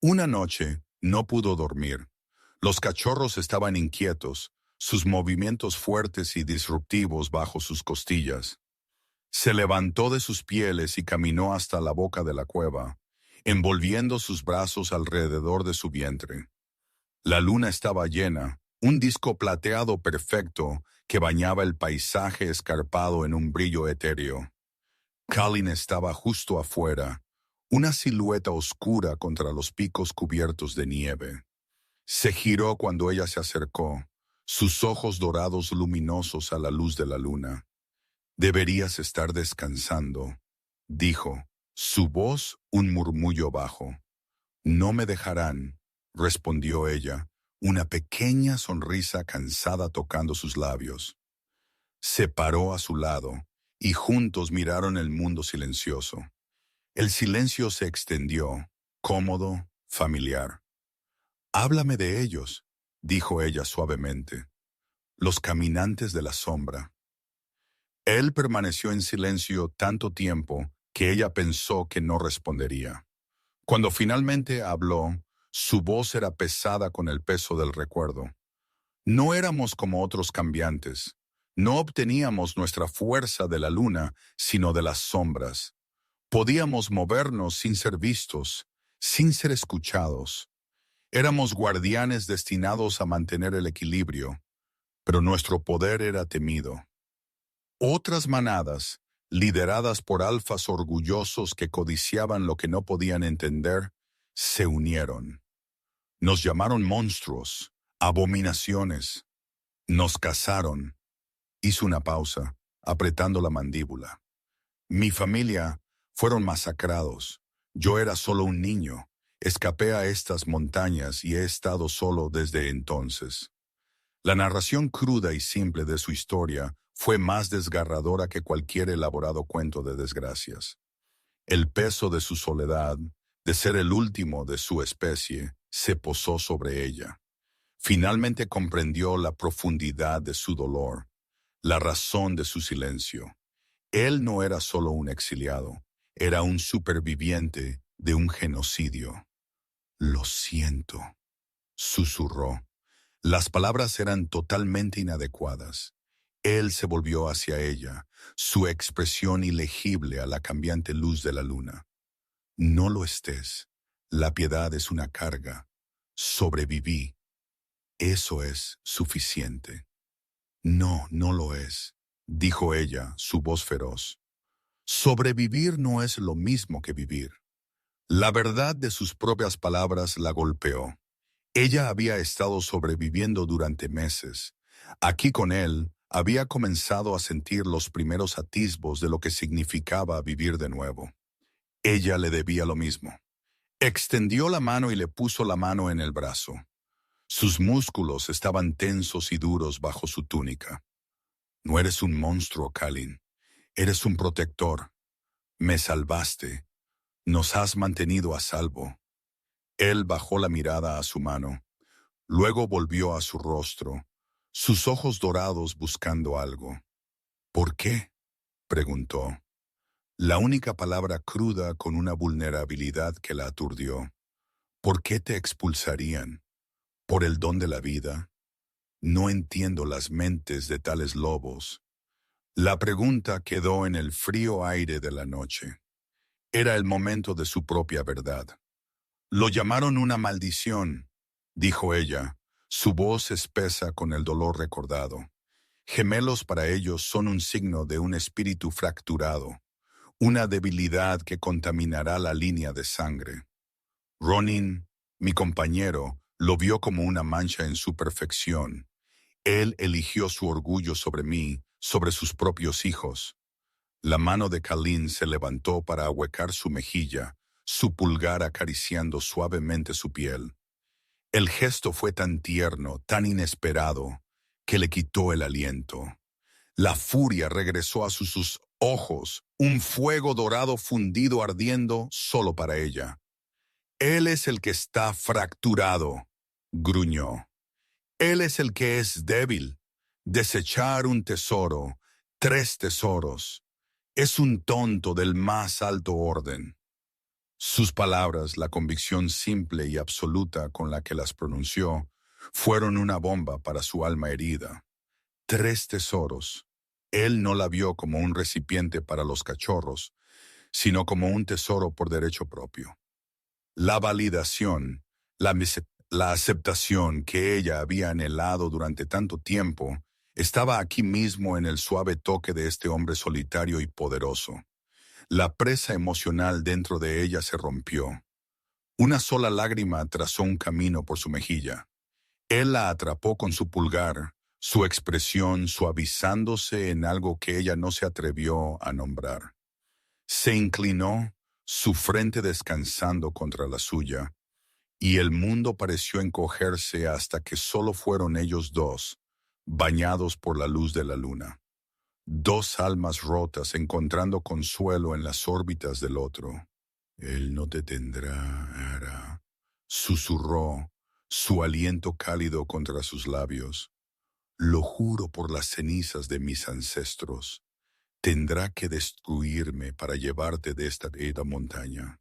Una noche no pudo dormir. Los cachorros estaban inquietos, sus movimientos fuertes y disruptivos bajo sus costillas. Se levantó de sus pieles y caminó hasta la boca de la cueva, envolviendo sus brazos alrededor de su vientre. La luna estaba llena, un disco plateado perfecto que bañaba el paisaje escarpado en un brillo etéreo. Colin estaba justo afuera, una silueta oscura contra los picos cubiertos de nieve. Se giró cuando ella se acercó, sus ojos dorados luminosos a la luz de la luna. «Deberías estar descansando», dijo, su voz un murmullo bajo. «No me dejarán», respondió ella, una pequeña sonrisa cansada tocando sus labios. Se paró a su lado, y juntos miraron el mundo silencioso. El silencio se extendió, cómodo, familiar. «Háblame de ellos», dijo ella suavemente. «Los caminantes de la sombra». Él permaneció en silencio tanto tiempo que ella pensó que no respondería. Cuando finalmente habló, su voz era pesada con el peso del recuerdo. «No éramos como otros cambiantes. No obteníamos nuestra fuerza de la luna, sino de las sombras. Podíamos movernos sin ser vistos, sin ser escuchados. Éramos guardianes destinados a mantener el equilibrio, pero nuestro poder era temido. Otras manadas, lideradas por alfas orgullosos que codiciaban lo que no podían entender, se unieron. Nos llamaron monstruos, abominaciones. Nos cazaron». Hizo una pausa, apretando la mandíbula. «Mi familia fueron masacrados. Yo era solo un niño. Escapé a estas montañas y he estado solo desde entonces». La narración cruda y simple de su historia fue más desgarradora que cualquier elaborado cuento de desgracias. El peso de su soledad, de ser el último de su especie, se posó sobre ella. Finalmente comprendió la profundidad de su dolor, la razón de su silencio. Él no era solo un exiliado, era un superviviente de un genocidio. «Lo siento», susurró. Las palabras eran totalmente inadecuadas. Él se volvió hacia ella, su expresión ilegible a la cambiante luz de la luna. «No lo estés. La piedad es una carga. Sobreviví. Eso es suficiente». «No, no lo es», dijo ella, su voz feroz. «Sobrevivir no es lo mismo que vivir». La verdad de sus propias palabras la golpeó. Ella había estado sobreviviendo durante meses. Aquí con él había comenzado a sentir los primeros atisbos de lo que significaba vivir de nuevo. Ella le debía lo mismo. Extendió la mano y le puso la mano en el brazo. Sus músculos estaban tensos y duros bajo su túnica. «No eres un monstruo, Colin. Eres un protector. Me salvaste. Nos has mantenido a salvo». Él bajó la mirada a su mano. Luego volvió a su rostro, sus ojos dorados buscando algo. «¿Por qué?», preguntó. La única palabra cruda con una vulnerabilidad que la aturdió. «¿Por qué te expulsarían? ¿Por el don de la vida? No entiendo las mentes de tales lobos». La pregunta quedó en el frío aire de la noche. Era el momento de su propia verdad. «Lo llamaron una maldición», dijo ella, su voz espesa con el dolor recordado. «Gemelos para ellos son un signo de un espíritu fracturado, una debilidad que contaminará la línea de sangre. Ronin, mi compañero, lo vio como una mancha en su perfección. Él eligió su orgullo sobre mí, sobre sus propios hijos». La mano de Colin se levantó para ahuecar su mejilla, su pulgar acariciando suavemente su piel. El gesto fue tan tierno, tan inesperado, que le quitó el aliento. La furia regresó a sus ojos, un fuego dorado fundido ardiendo solo para ella. «Él es el que está fracturado», gruñó. «Él es el que es débil. Desechar un tesoro, 3 tesoros. Es un tonto del más alto orden». Sus palabras, la convicción simple y absoluta con la que las pronunció, fueron una bomba para su alma herida. 3 tesoros. Él no la vio como un recipiente para los cachorros, sino como un tesoro por derecho propio. La validación, la La aceptación que ella había anhelado durante tanto tiempo estaba aquí mismo en el suave toque de este hombre solitario y poderoso. La presa emocional dentro de ella se rompió. Una sola lágrima trazó un camino por su mejilla. Él la atrapó con su pulgar, su expresión suavizándose en algo que ella no se atrevió a nombrar. Se inclinó, su frente descansando contra la suya, y el mundo pareció encogerse hasta que solo fueron ellos dos, bañados por la luz de la luna. Dos almas rotas encontrando consuelo en las órbitas del otro. Él no te tendrá, Ara, susurró, su aliento cálido contra sus labios. Lo juro por las cenizas de mis ancestros. Tendrá que destruirme para llevarte de esta bella montaña.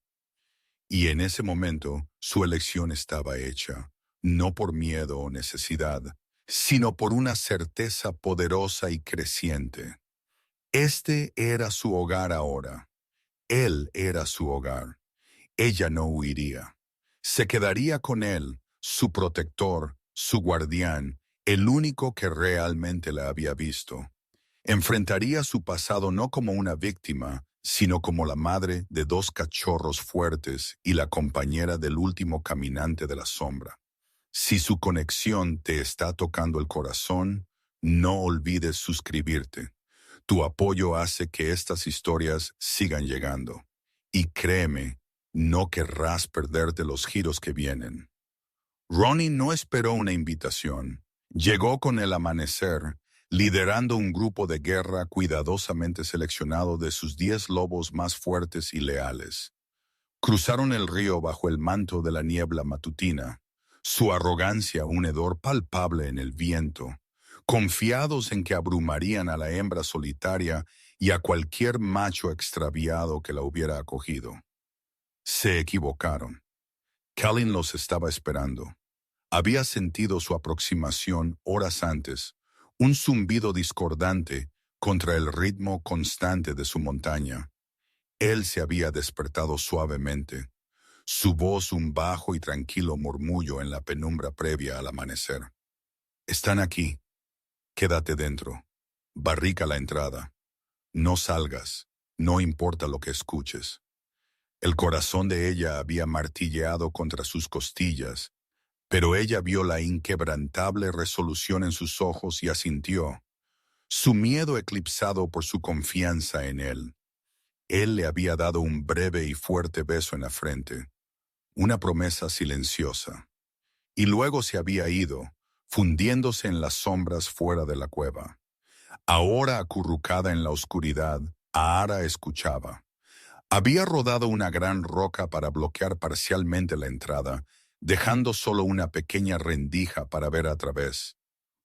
Y en ese momento su elección estaba hecha, no por miedo o necesidad, sino por una certeza poderosa y creciente. Este era su hogar ahora. Él era su hogar. Ella no huiría. Se quedaría con él, su protector, su guardián, el único que realmente la había visto. Enfrentaría su pasado no como una víctima, sino como la madre de dos cachorros fuertes y la compañera del último caminante de la sombra. Si su conexión te está tocando el corazón, no olvides suscribirte. Tu apoyo hace que estas historias sigan llegando. Y créeme, no querrás perderte los giros que vienen. Ronnie no esperó una invitación. Llegó con el amanecer, liderando un grupo de guerra cuidadosamente seleccionado de sus 10 lobos más fuertes y leales. Cruzaron el río bajo el manto de la niebla matutina, su arrogancia un hedor palpable en el viento, confiados en que abrumarían a la hembra solitaria y a cualquier macho extraviado que la hubiera acogido. Se equivocaron. Kalin los estaba esperando. Había sentido su aproximación horas antes, un zumbido discordante contra el ritmo constante de su montaña. Él se había despertado suavemente, su voz un bajo y tranquilo murmullo en la penumbra previa al amanecer. Están aquí. Quédate dentro. Barrica la entrada. No salgas. No importa lo que escuches. El corazón de ella había martilleado contra sus costillas, pero ella vio la inquebrantable resolución en sus ojos y asintió, su miedo eclipsado por su confianza en él. Él le había dado un breve y fuerte beso en la frente, una promesa silenciosa, y luego se había ido, fundiéndose en las sombras fuera de la cueva. Ahora acurrucada en la oscuridad, Ara escuchaba. Había rodado una gran roca para bloquear parcialmente la entrada, dejando solo una pequeña rendija para ver a través.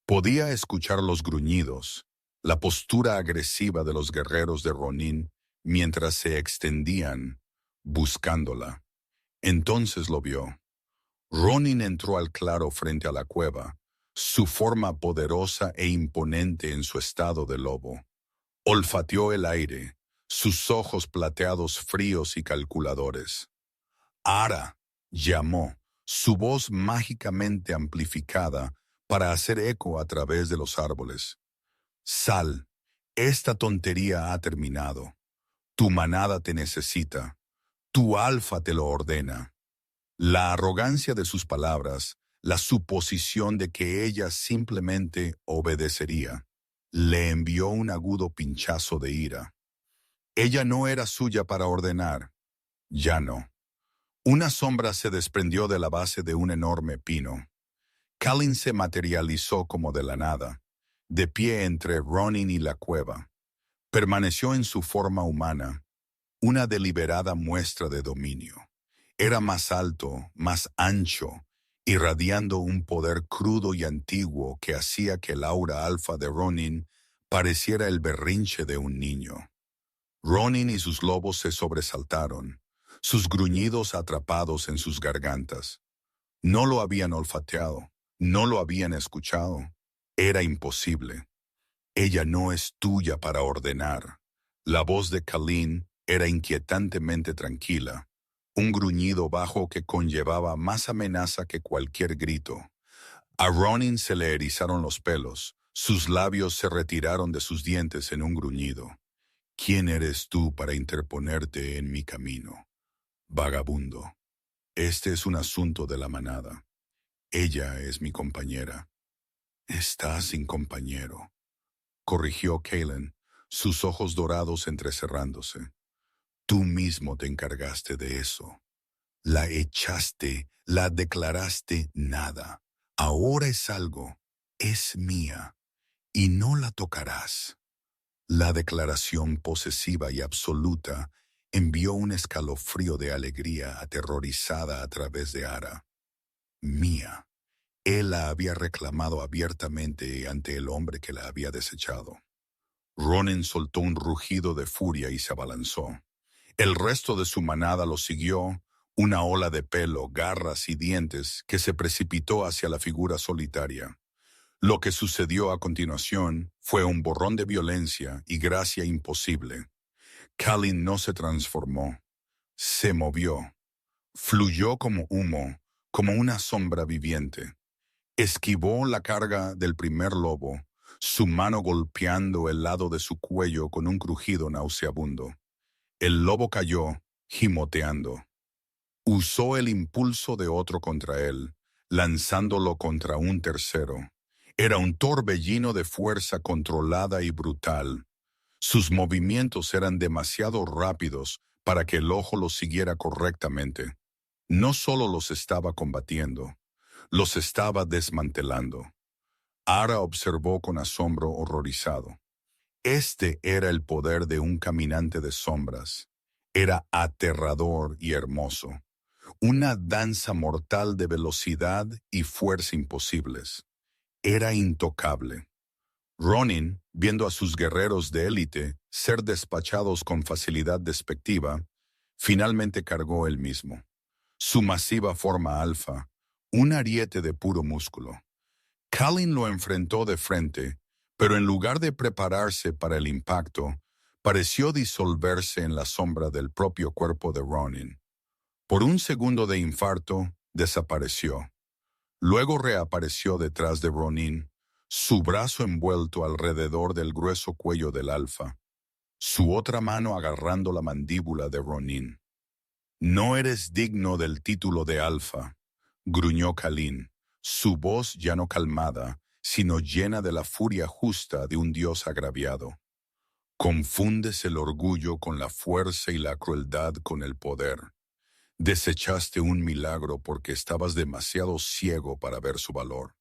Podía escuchar los gruñidos, la postura agresiva de los guerreros de Ronin mientras se extendían, buscándola. Entonces lo vio. Ronin entró al claro frente a la cueva, su forma poderosa e imponente en su estado de lobo. Olfateó el aire, sus ojos plateados fríos y calculadores. Ara, llamó, su voz mágicamente amplificada para hacer eco a través de los árboles. Sal, esta tontería ha terminado. Tu manada te necesita. Tu alfa te lo ordena. La arrogancia de sus palabras, la suposición de que ella simplemente obedecería, le envió un agudo pinchazo de ira. Ella no era suya para ordenar. Ya no. Una sombra se desprendió de la base de un enorme pino. Kalin se materializó como de la nada, de pie entre Ronin y la cueva. Permaneció en su forma humana, una deliberada muestra de dominio. Era más alto, más ancho, irradiando un poder crudo y antiguo que hacía que el aura alfa de Ronin pareciera el berrinche de un niño. Ronin y sus lobos se sobresaltaron, sus gruñidos atrapados en sus gargantas. No lo habían olfateado, no lo habían escuchado. Era imposible. Ella no es tuya para ordenar. La voz de Kalin era inquietantemente tranquila. un gruñido bajo que conllevaba más amenaza que cualquier grito. A Ronin se le erizaron los pelos, sus labios se retiraron de sus dientes en un gruñido. ¿Quién eres tú para interponerte en mi camino? Vagabundo. Este es un asunto de la manada. Ella es mi compañera. Estás sin compañero, corrigió Kalen, sus ojos dorados entrecerrándose. Tú mismo te encargaste de eso. La echaste, la declaraste nada. Ahora es algo, es mía, y no la tocarás. La declaración posesiva y absoluta envió un escalofrío de alegría aterrorizada a través de Ara. Mía. Él la había reclamado abiertamente ante el hombre que la había desechado. Ronin soltó un rugido de furia y se abalanzó. El resto de su manada lo siguió, una ola de pelo, garras y dientes que se precipitó hacia la figura solitaria. Lo que sucedió a continuación fue un borrón de violencia y gracia imposible. Kalin no se transformó, se movió, fluyó como humo, como una sombra viviente. Esquivó la carga del primer lobo, su mano golpeando el lado de su cuello con un crujido nauseabundo. El lobo cayó, gimoteando. Usó el impulso de otro contra él, lanzándolo contra un tercero. Era un torbellino de fuerza controlada y brutal. Sus movimientos eran demasiado rápidos para que el ojo los siguiera correctamente. No solo los estaba combatiendo, los estaba desmantelando. Ara observó con asombro horrorizado. Este era el poder de un caminante de sombras. Era aterrador y hermoso. Una danza mortal de velocidad y fuerza imposibles. Era intocable. Ronin, viendo a sus guerreros de élite ser despachados con facilidad despectiva, finalmente cargó él mismo. Su masiva forma alfa, un ariete de puro músculo. Kalin lo enfrentó de frente, pero en lugar de prepararse para el impacto, pareció disolverse en la sombra del propio cuerpo de Ronin. Por un segundo de infarto, desapareció. Luego reapareció detrás de Ronin, su brazo envuelto alrededor del grueso cuello del alfa, su otra mano agarrando la mandíbula de Ronin. No eres digno del título de alfa, gruñó Kalin, su voz ya no calmada, sino llena de la furia justa de un dios agraviado. Confundes el orgullo con la fuerza y la crueldad con el poder. Desechaste un milagro porque estabas demasiado ciego para ver su valor.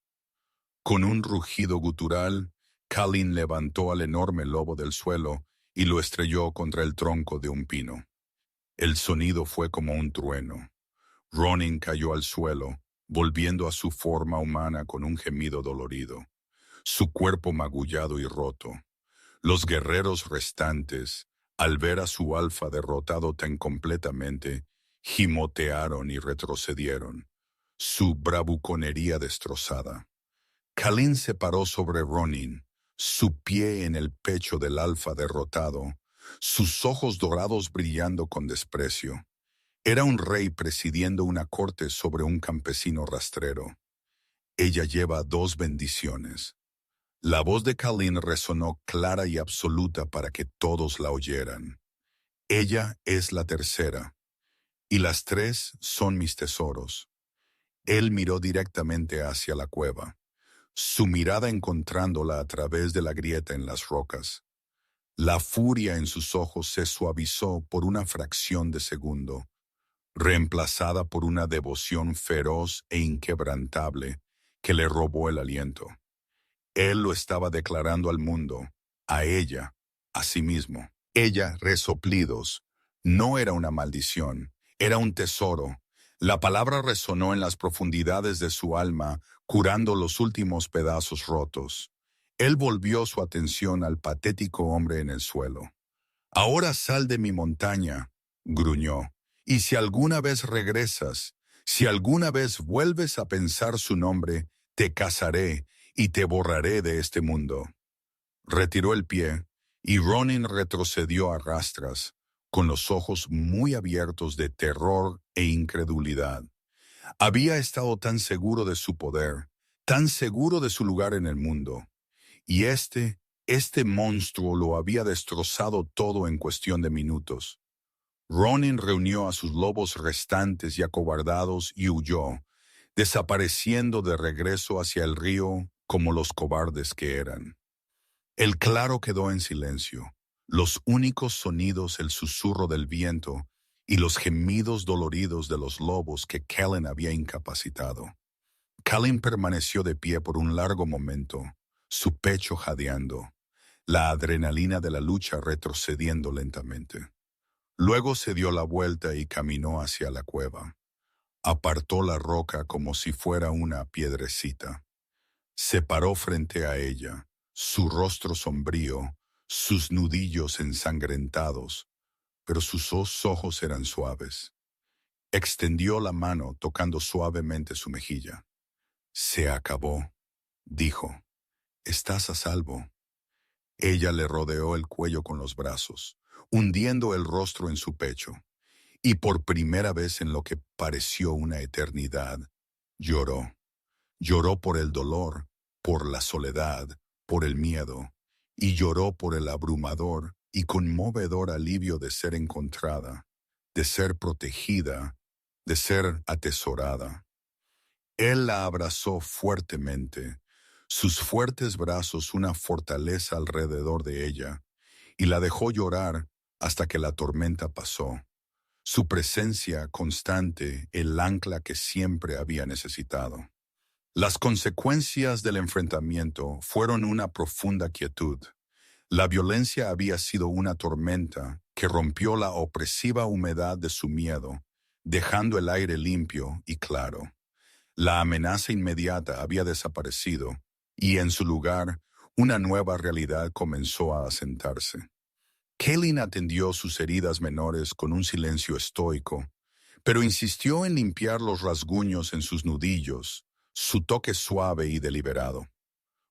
Con un rugido gutural, Kalin levantó al enorme lobo del suelo y lo estrelló contra el tronco de un pino. El sonido fue como un trueno. Ronin cayó al suelo, volviendo a su forma humana con un gemido dolorido, su cuerpo magullado y roto. Los guerreros restantes, al ver a su alfa derrotado tan completamente, gimotearon y retrocedieron, su bravuconería destrozada. Kalin se paró sobre Ronin, su pie en el pecho del alfa derrotado, sus ojos dorados brillando con desprecio. Era un rey presidiendo una corte sobre un campesino rastrero. Ella lleva 2 bendiciones. La voz de Kalin resonó clara y absoluta para que todos la oyeran. Ella es la tercera, y las 3 son mis tesoros. Él miró directamente hacia la cueva, su mirada encontrándola a través de la grieta en las rocas. La furia en sus ojos se suavizó por una fracción de segundo, reemplazada por una devoción feroz e inquebrantable que le robó el aliento. Él lo estaba declarando al mundo, a ella, a sí mismo. Ella, resoplidos, no era una maldición, era un tesoro. La palabra resonó en las profundidades de su alma, curando los últimos pedazos rotos. Él volvió su atención al patético hombre en el suelo. Ahora sal de mi montaña, gruñó, y si alguna vez regresas, si alguna vez vuelves a pensar su nombre, te cazaré y te borraré de este mundo. Retiró el pie, y Ronin retrocedió a rastras, con los ojos muy abiertos de terror e incredulidad. Había estado tan seguro de su poder, tan seguro de su lugar en el mundo, y este monstruo lo había destrozado todo en cuestión de minutos. Ronin reunió a sus lobos restantes y acobardados y huyó, desapareciendo de regreso hacia el río como los cobardes que eran. El claro quedó en silencio, los únicos sonidos el susurro del viento y los gemidos doloridos de los lobos que Kellen había incapacitado. Kellen permaneció de pie por un largo momento, su pecho jadeando, la adrenalina de la lucha retrocediendo lentamente. Luego se dio la vuelta y caminó hacia la cueva. Apartó la roca como si fuera una piedrecita. Se paró frente a ella, su rostro sombrío, sus nudillos ensangrentados, pero sus dos ojos eran suaves. Extendió la mano tocando suavemente su mejilla. Se acabó, dijo. Estás a salvo. Ella le rodeó el cuello con los brazos, hundiendo el rostro en su pecho, y por primera vez en lo que pareció una eternidad, lloró. Lloró por el dolor, por la soledad, por el miedo, y lloró por el abrumador y conmovedor alivio de ser encontrada, de ser protegida, de ser atesorada. Él la abrazó fuertemente, sus fuertes brazos una fortaleza alrededor de ella, y la dejó llorar hasta que la tormenta pasó. Su presencia constante, el ancla que siempre había necesitado. Las consecuencias del enfrentamiento fueron una profunda quietud. La violencia había sido una tormenta que rompió la opresiva humedad de su miedo, dejando el aire limpio y claro. La amenaza inmediata había desaparecido, y en su lugar, una nueva realidad comenzó a asentarse. Kellen atendió sus heridas menores con un silencio estoico, pero insistió en limpiar los rasguños en sus nudillos, su toque suave y deliberado.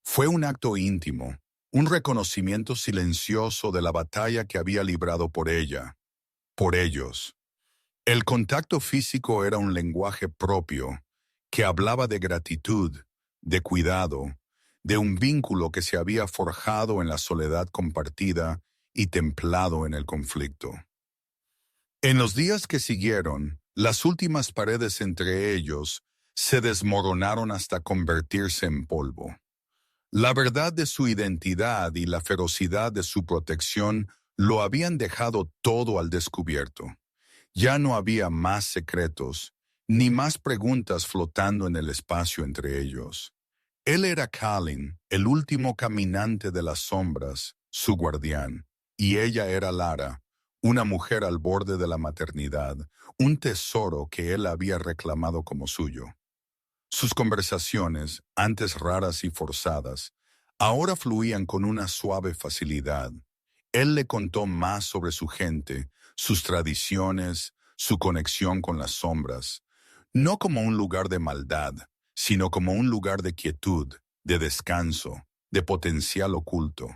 Fue un acto íntimo, un reconocimiento silencioso de la batalla que había librado por ella, por ellos. El contacto físico era un lenguaje propio, que hablaba de gratitud, de cuidado, de un vínculo que se había forjado en la soledad compartida y templado en el conflicto. En los días que siguieron, las últimas paredes entre ellos se desmoronaron hasta convertirse en polvo. La verdad de su identidad y la ferocidad de su protección lo habían dejado todo al descubierto. Ya no había más secretos, ni más preguntas flotando en el espacio entre ellos. Él era Kellen, el último caminante de las sombras, su guardián, y ella era Lara, una mujer al borde de la maternidad, un tesoro que él había reclamado como suyo. Sus conversaciones, antes raras y forzadas, ahora fluían con una suave facilidad. Él le contó más sobre su gente, sus tradiciones, su conexión con las sombras, no como un lugar de maldad, sino como un lugar de quietud, de descanso, de potencial oculto.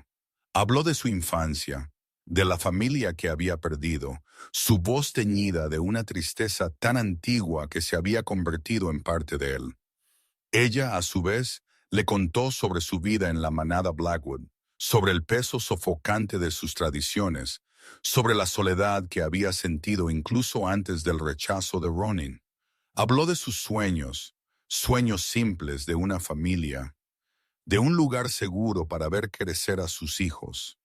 Habló de su infancia, de la familia que había perdido, su voz teñida de una tristeza tan antigua que se había convertido en parte de él. Ella, a su vez, le contó sobre su vida en la manada Blackwood, sobre el peso sofocante de sus tradiciones, sobre la soledad que había sentido incluso antes del rechazo de Ronin. Habló de sus sueños, sueños simples de una familia, de un lugar seguro para ver crecer a sus hijos.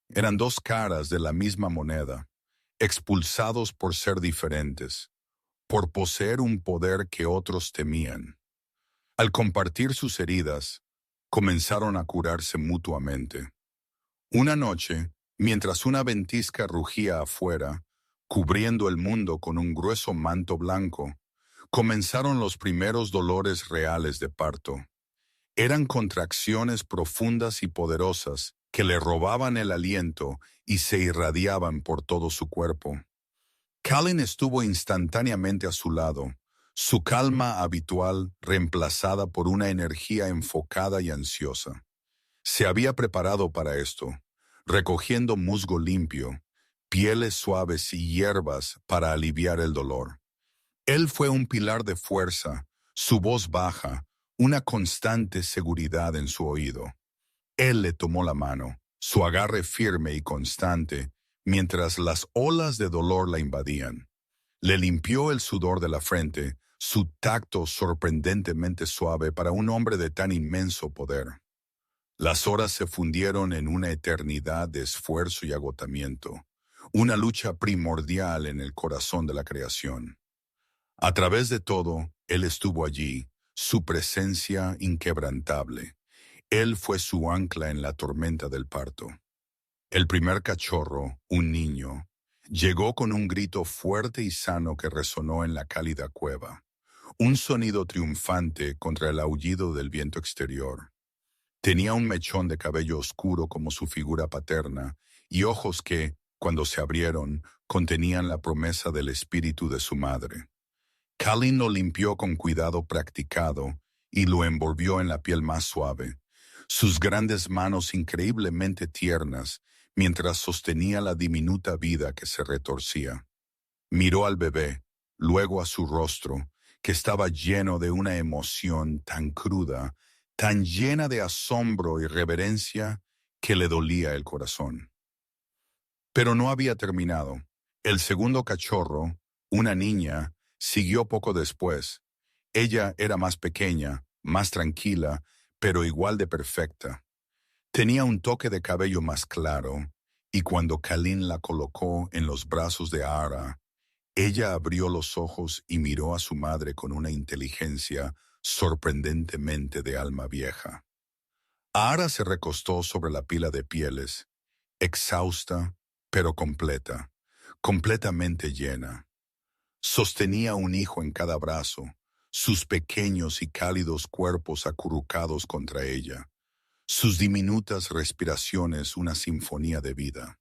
Eran dos caras de la misma moneda, expulsados por ser diferentes, por poseer un poder que otros temían. Al compartir sus heridas, comenzaron a curarse mutuamente. Una noche, mientras una ventisca rugía afuera, cubriendo el mundo con un grueso manto blanco, comenzaron los primeros dolores reales de parto. Eran contracciones profundas y poderosas que le robaban el aliento y se irradiaban por todo su cuerpo. Kellen estuvo instantáneamente a su lado, su calma habitual reemplazada por una energía enfocada y ansiosa. Se había preparado para esto, recogiendo musgo limpio, pieles suaves y hierbas para aliviar el dolor. Él fue un pilar de fuerza, su voz baja, una constante seguridad en su oído. Él le tomó la mano, su agarre firme y constante, mientras las olas de dolor la invadían. Le limpió el sudor de la frente, su tacto sorprendentemente suave para un hombre de tan inmenso poder. Las horas se fundieron en una eternidad de esfuerzo y agotamiento, una lucha primordial en el corazón de la creación. A través de todo, Él estuvo allí, su presencia inquebrantable. Él fue su ancla en la tormenta del parto. El primer cachorro, un niño, llegó con un grito fuerte y sano que resonó en la cálida cueva, un sonido triunfante contra el aullido del viento exterior. Tenía un mechón de cabello oscuro como su figura paterna y ojos que, cuando se abrieron, contenían la promesa del espíritu de su madre. Kalin lo limpió con cuidado practicado y lo envolvió en la piel más suave, sus grandes manos increíblemente tiernas mientras sostenía la diminuta vida que se retorcía. Miró al bebé, luego a su rostro, que estaba lleno de una emoción tan cruda, tan llena de asombro y reverencia, que le dolía el corazón. Pero no había terminado. El segundo cachorro, una niña, siguió poco después. Ella era más pequeña, más tranquila, pero igual de perfecta. Tenía un toque de cabello más claro, y cuando Kalin la colocó en los brazos de Ara, ella abrió los ojos y miró a su madre con una inteligencia sorprendentemente de alma vieja. Ara se recostó sobre la pila de pieles, exhausta, pero completa, completamente llena. Sostenía un hijo en cada brazo, sus pequeños y cálidos cuerpos acurrucados contra ella, sus diminutas respiraciones una sinfonía de vida,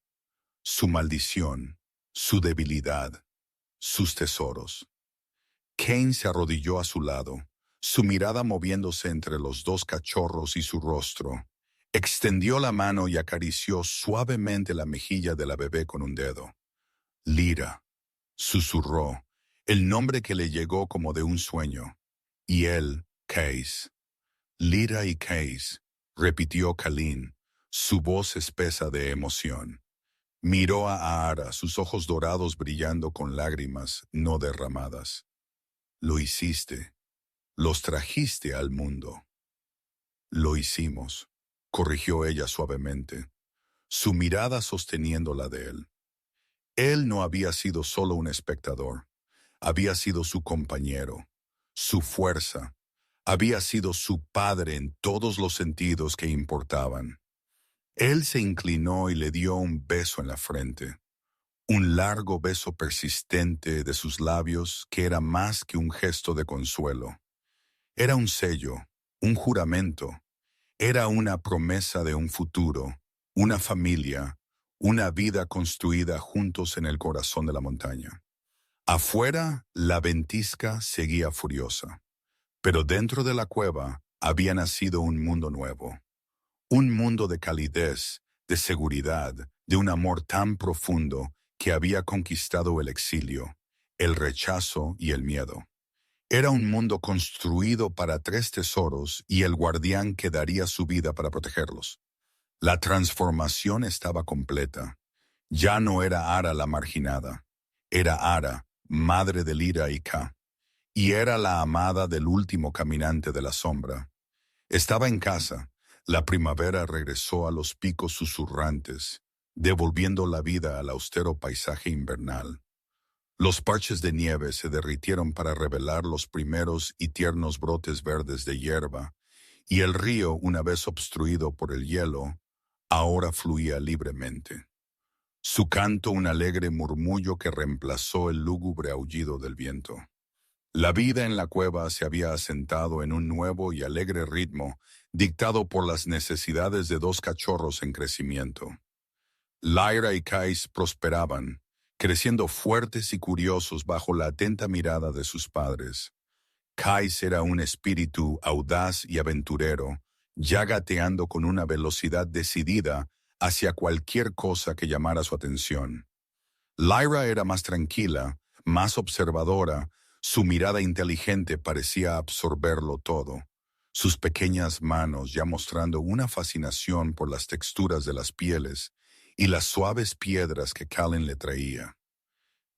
su maldición, su debilidad, sus tesoros. Cain se arrodilló a su lado, su mirada moviéndose entre los dos cachorros y su rostro. Extendió la mano y acarició suavemente la mejilla de la bebé con un dedo. Lyra, susurró, el nombre que le llegó como de un sueño. Y él, Case. Lyra y Case, repitió Kalin, su voz espesa de emoción. Miró a Ara, sus ojos dorados brillando con lágrimas no derramadas. Lo hiciste. Los trajiste al mundo. Lo hicimos, corrigió ella suavemente, su mirada sosteniendo la de él. Él no había sido solo un espectador, había sido su compañero, su fuerza, había sido su padre en todos los sentidos que importaban. Él se inclinó y le dio un beso en la frente, un largo beso persistente de sus labios que era más que un gesto de consuelo. Era un sello, un juramento, era una promesa de un futuro, una familia, una vida construida juntos en el corazón de la montaña. Afuera, la ventisca seguía furiosa, pero dentro de la cueva había nacido un mundo nuevo. Un mundo de calidez, de seguridad, de un amor tan profundo que había conquistado el exilio, el rechazo y el miedo. Era un mundo construido para tres tesoros y el guardián que daría su vida para protegerlos. La transformación estaba completa. Ya no era Ara la marginada, era Ara, madre de Lyra y Ka, y era la amada del último caminante de la sombra. Estaba en casa. La primavera regresó a los picos susurrantes, devolviendo la vida al austero paisaje invernal. Los parches de nieve se derritieron para revelar los primeros y tiernos brotes verdes de hierba, y el río, una vez obstruido por el hielo, ahora fluía libremente. Su canto un alegre murmullo que reemplazó el lúgubre aullido del viento. La vida en la cueva se había asentado en un nuevo y alegre ritmo, dictado por las necesidades de dos cachorros en crecimiento. Lyra y Case prosperaban, creciendo fuertes y curiosos bajo la atenta mirada de sus padres. Case era un espíritu audaz y aventurero, ya gateando con una velocidad decidida hacia cualquier cosa que llamara su atención. Lyra era más tranquila, más observadora, su mirada inteligente parecía absorberlo todo, sus pequeñas manos ya mostrando una fascinación por las texturas de las pieles y las suaves piedras que Kalin le traía.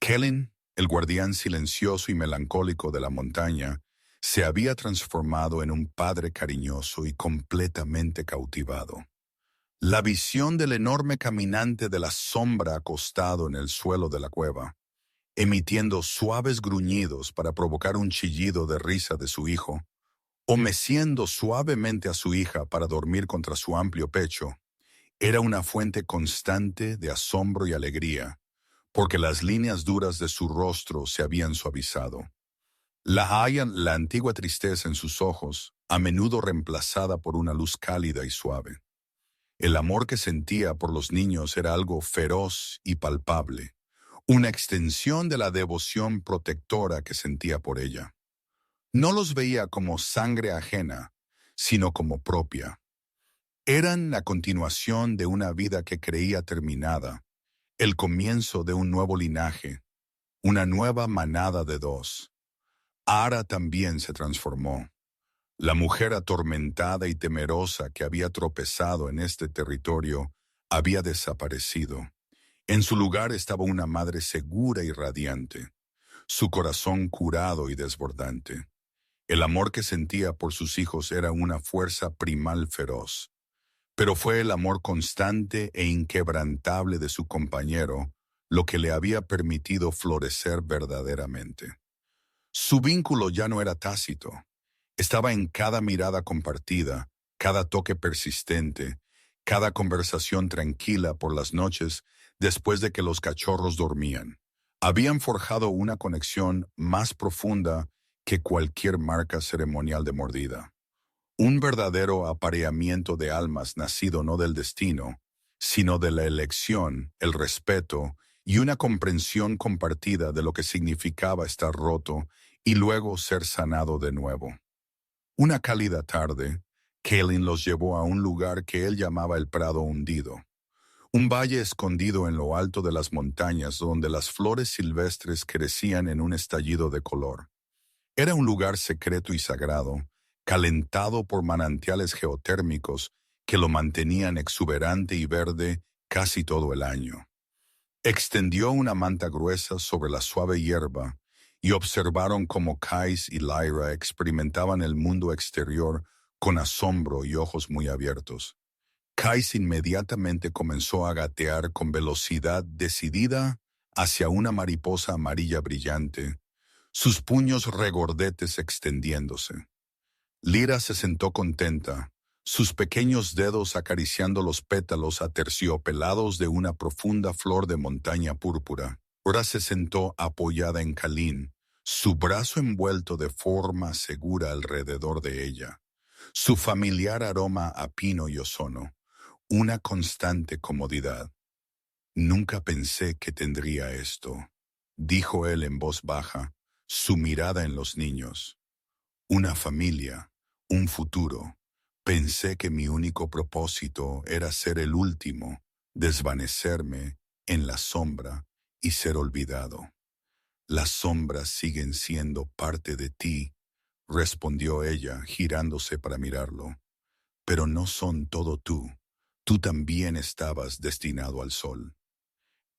Kalin, el guardián silencioso y melancólico de la montaña, se había transformado en un padre cariñoso y completamente cautivado. La visión del enorme caminante de la sombra acostado en el suelo de la cueva, emitiendo suaves gruñidos para provocar un chillido de risa de su hijo, o meciendo suavemente a su hija para dormir contra su amplio pecho, era una fuente constante de asombro y alegría, porque las líneas duras de su rostro se habían suavizado. La antigua tristeza en sus ojos, a menudo reemplazada por una luz cálida y suave. El amor que sentía por los niños era algo feroz y palpable, una extensión de la devoción protectora que sentía por ella. No los veía como sangre ajena, sino como propia. Eran la continuación de una vida que creía terminada, el comienzo de un nuevo linaje, una nueva manada de dos. Ara también se transformó. La mujer atormentada y temerosa que había tropezado en este territorio había desaparecido. En su lugar estaba una madre segura y radiante, su corazón curado y desbordante. El amor que sentía por sus hijos era una fuerza primal feroz, pero fue el amor constante e inquebrantable de su compañero lo que le había permitido florecer verdaderamente. Su vínculo ya no era tácito. Estaba en cada mirada compartida, cada toque persistente, cada conversación tranquila por las noches después de que los cachorros dormían. Habían forjado una conexión más profunda que cualquier marca ceremonial de mordida. Un verdadero apareamiento de almas nacido no del destino, sino de la elección, el respeto y una comprensión compartida de lo que significaba estar roto y luego ser sanado de nuevo. Una cálida tarde, Kalin los llevó a un lugar que él llamaba el Prado Hundido, un valle escondido en lo alto de las montañas donde las flores silvestres crecían en un estallido de color. Era un lugar secreto y sagrado, calentado por manantiales geotérmicos que lo mantenían exuberante y verde casi todo el año. Extendió una manta gruesa sobre la suave hierba y observaron cómo Kais y Lyra experimentaban el mundo exterior con asombro y ojos muy abiertos. Kais inmediatamente comenzó a gatear con velocidad decidida hacia una mariposa amarilla brillante, sus puños regordetes extendiéndose. Lyra se sentó contenta, sus pequeños dedos acariciando los pétalos aterciopelados de una profunda flor de montaña púrpura. Ahora se sentó apoyada en Kalin, su brazo envuelto de forma segura alrededor de ella, su familiar aroma a pino y ozono, una constante comodidad. Nunca pensé que tendría esto, dijo él en voz baja, su mirada en los niños. Una familia, un futuro. Pensé que mi único propósito era ser el último, desvanecerme en la sombra y ser olvidado. Las sombras siguen siendo parte de ti, respondió ella, girándose para mirarlo. Pero no son todo tú. Tú también estabas destinado al sol.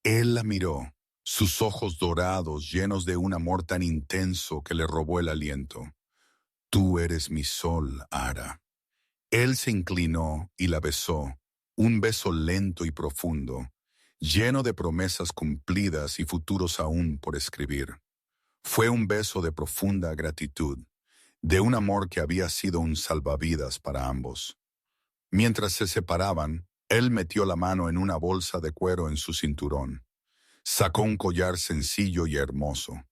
Él la miró, sus ojos dorados llenos de un amor tan intenso que le robó el aliento. Tú eres mi sol, Ara. Él se inclinó y la besó, un beso lento y profundo, lleno de promesas cumplidas y futuros aún por escribir. Fue un beso de profunda gratitud, de un amor que había sido un salvavidas para ambos. Mientras se separaban, él metió la mano en una bolsa de cuero en su cinturón. Sacó un collar sencillo y hermoso.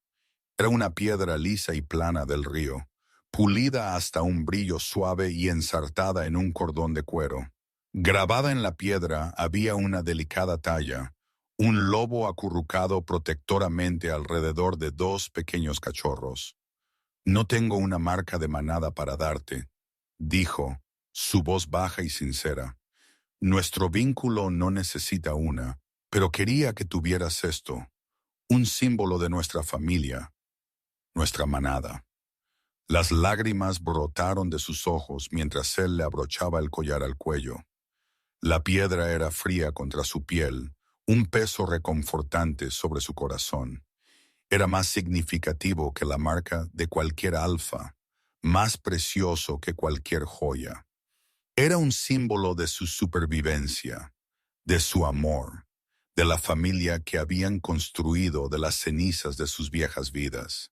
Era una piedra lisa y plana del río, pulida hasta un brillo suave y ensartada en un cordón de cuero. Grabada en la piedra había una delicada talla, un lobo acurrucado protectoramente alrededor de dos pequeños cachorros. No tengo una marca de manada para darte, dijo, su voz baja y sincera. Nuestro vínculo no necesita una, pero quería que tuvieras esto, un símbolo de nuestra familia, nuestra manada. Las lágrimas brotaron de sus ojos mientras él le abrochaba el collar al cuello. La piedra era fría contra su piel, un peso reconfortante sobre su corazón. Era más significativo que la marca de cualquier alfa, más precioso que cualquier joya. Era un símbolo de su supervivencia, de su amor, de la familia que habían construido de las cenizas de sus viejas vidas.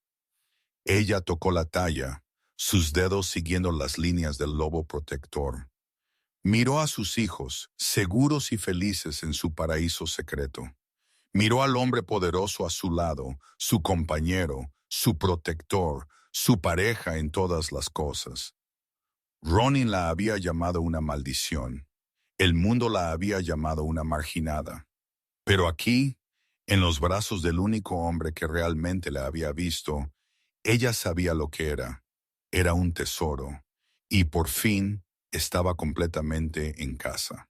Ella tocó la talla, sus dedos siguiendo las líneas del lobo protector. Miró a sus hijos, seguros y felices en su paraíso secreto. Miró al hombre poderoso a su lado, su compañero, su protector, su pareja en todas las cosas. Ronin la había llamado una maldición. El mundo la había llamado una marginada. Pero aquí, en los brazos del único hombre que realmente la había visto, ella sabía lo que era. Era un tesoro. Y por fin estaba completamente en casa.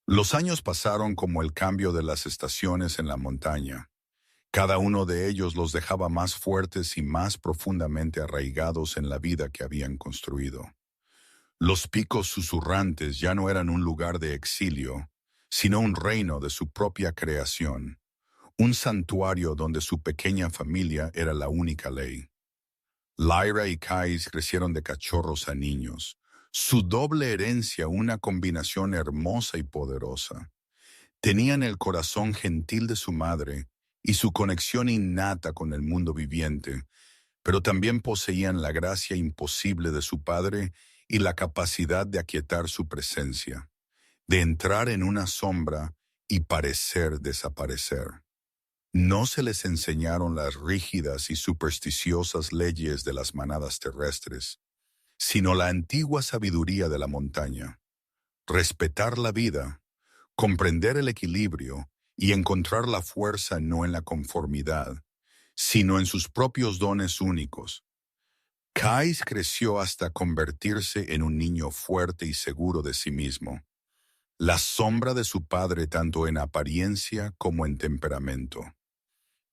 Los años pasaron como el cambio de las estaciones en la montaña. Cada uno de ellos los dejaba más fuertes y más profundamente arraigados en la vida que habían construido. Los picos susurrantes ya no eran un lugar de exilio, sino un reino de su propia creación, un santuario donde su pequeña familia era la única ley. Lyra y Kais crecieron de cachorros a niños, su doble herencia una combinación hermosa y poderosa. Tenían el corazón gentil de su madre y su conexión innata con el mundo viviente, pero también poseían la gracia imposible de su padre y la capacidad de aquietar su presencia, de entrar en una sombra y parecer desaparecer. No se les enseñaron las rígidas y supersticiosas leyes de las manadas terrestres, sino la antigua sabiduría de la montaña. Respetar la vida, comprender el equilibrio y encontrar la fuerza no en la conformidad, sino en sus propios dones únicos. Kais creció hasta convertirse en un niño fuerte y seguro de sí mismo, la sombra de su padre tanto en apariencia como en temperamento.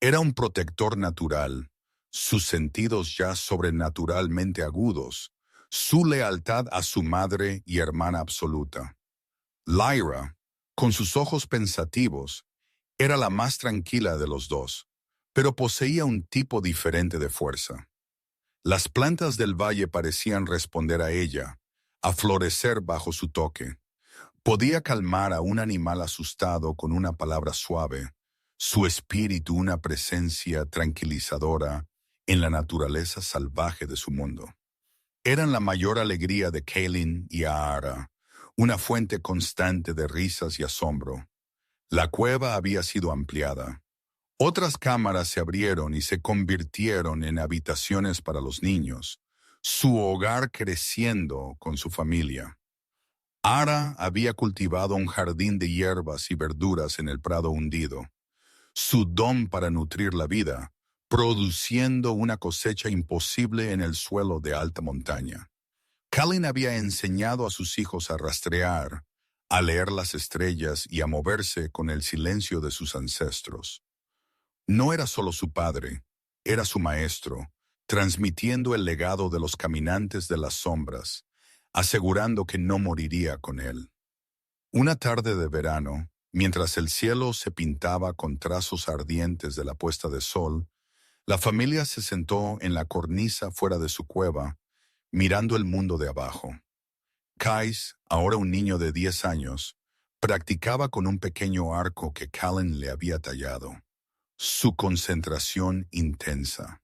Era un protector natural, sus sentidos ya sobrenaturalmente agudos, su lealtad a su madre y hermana absoluta. Lyra, con sus ojos pensativos, era la más tranquila de los dos, pero poseía un tipo diferente de fuerza. Las plantas del valle parecían responder a ella, a florecer bajo su toque. Podía calmar a un animal asustado con una palabra suave, su espíritu una presencia tranquilizadora en la naturaleza salvaje de su mundo. Eran la mayor alegría de Kaylin y Aara, una fuente constante de risas y asombro. La cueva había sido ampliada. Otras cámaras se abrieron y se convirtieron en habitaciones para los niños, su hogar creciendo con su familia. Ara había cultivado un jardín de hierbas y verduras en el prado hundido, su don para nutrir la vida, produciendo una cosecha imposible en el suelo de alta montaña. Kalin había enseñado a sus hijos a rastrear, a leer las estrellas y a moverse con el silencio de sus ancestros. No era solo su padre, era su maestro, transmitiendo el legado de los caminantes de las sombras, asegurando que no moriría con él. Una tarde de verano, mientras el cielo se pintaba con trazos ardientes de la puesta de sol, la familia se sentó en la cornisa fuera de su cueva, mirando el mundo de abajo. Kais, ahora un niño de 10 años, practicaba con un pequeño arco que Callan le había tallado. Su concentración intensa.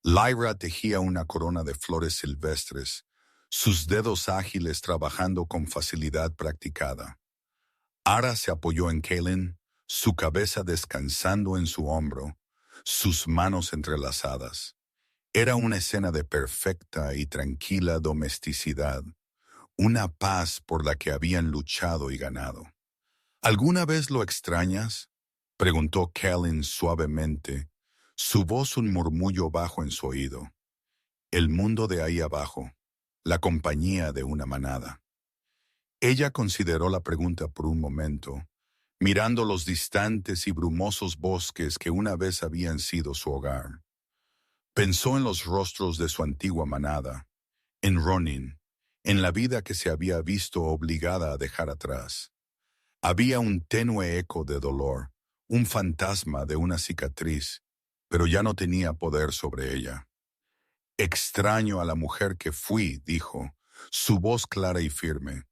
Lyra tejía una corona de flores silvestres, sus dedos ágiles trabajando con facilidad practicada. Ara se apoyó en Kaylin, su cabeza descansando en su hombro, sus manos entrelazadas. Era una escena de perfecta y tranquila domesticidad, una paz por la que habían luchado y ganado. ¿Alguna vez lo extrañas?, preguntó Kaylin suavemente, su voz un murmullo bajo en su oído. El mundo de ahí abajo, la compañía de una manada. Ella consideró la pregunta por un momento, mirando los distantes y brumosos bosques que una vez habían sido su hogar. Pensó en los rostros de su antigua manada, en Ronin, en la vida que se había visto obligada a dejar atrás. Había un tenue eco de dolor, un fantasma de una cicatriz, pero ya no tenía poder sobre ella. Extraño a la mujer que fui, dijo, su voz clara y firme,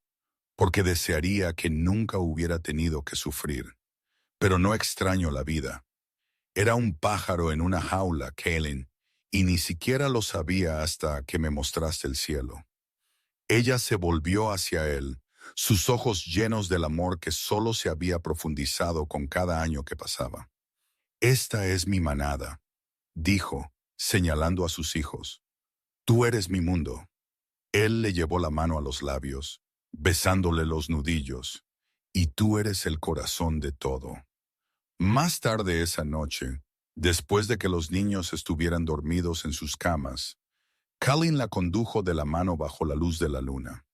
porque desearía que nunca hubiera tenido que sufrir. Pero no extraño la vida. Era un pájaro en una jaula, Kaylin, y ni siquiera lo sabía hasta que me mostraste el cielo. Ella se volvió hacia él, sus ojos llenos del amor que solo se había profundizado con cada año que pasaba. Esta es mi manada, dijo, señalando a sus hijos. Tú eres mi mundo. Él le llevó la mano a los labios, besándole los nudillos, y tú eres el corazón de todo. Más tarde esa noche, después de que los niños estuvieran dormidos en sus camas, Colin la condujo de la mano bajo la luz de la luna.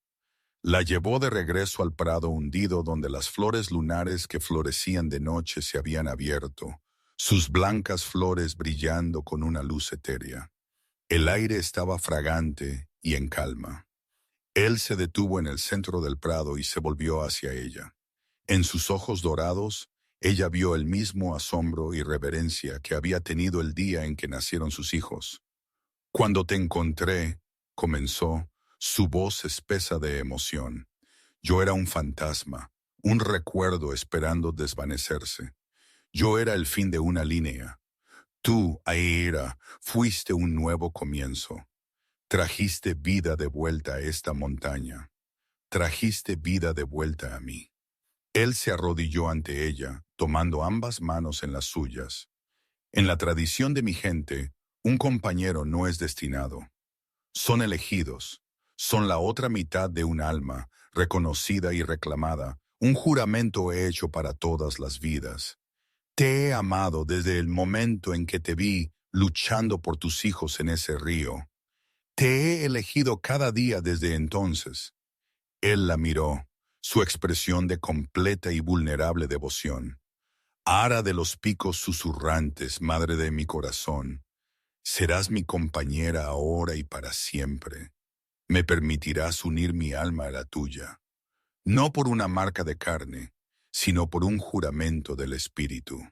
La llevó de regreso al prado hundido donde las flores lunares que florecían de noche se habían abierto, sus blancas flores brillando con una luz etérea. El aire estaba fragante y en calma. Él se detuvo en el centro del prado y se volvió hacia ella. En sus ojos dorados, ella vio el mismo asombro y reverencia que había tenido el día en que nacieron sus hijos. Cuando te encontré, comenzó, su voz espesa de emoción. Yo era un fantasma, un recuerdo esperando desvanecerse. Yo era el fin de una línea. Tú, Aira, fuiste un nuevo comienzo. Trajiste vida de vuelta a esta montaña. Trajiste vida de vuelta a mí. Él se arrodilló ante ella, tomando ambas manos en las suyas. En la tradición de mi gente, un compañero no es destinado. Son elegidos. Son la otra mitad de un alma, reconocida y reclamada, un juramento hecho para todas las vidas. Te he amado desde el momento en que te vi luchando por tus hijos en ese río. Te he elegido cada día desde entonces. Él la miró, su expresión de completa y vulnerable devoción. Ara de los picos susurrantes, madre de mi corazón, serás mi compañera ahora y para siempre. Me permitirás unir mi alma a la tuya, no por una marca de carne, sino por un juramento del espíritu.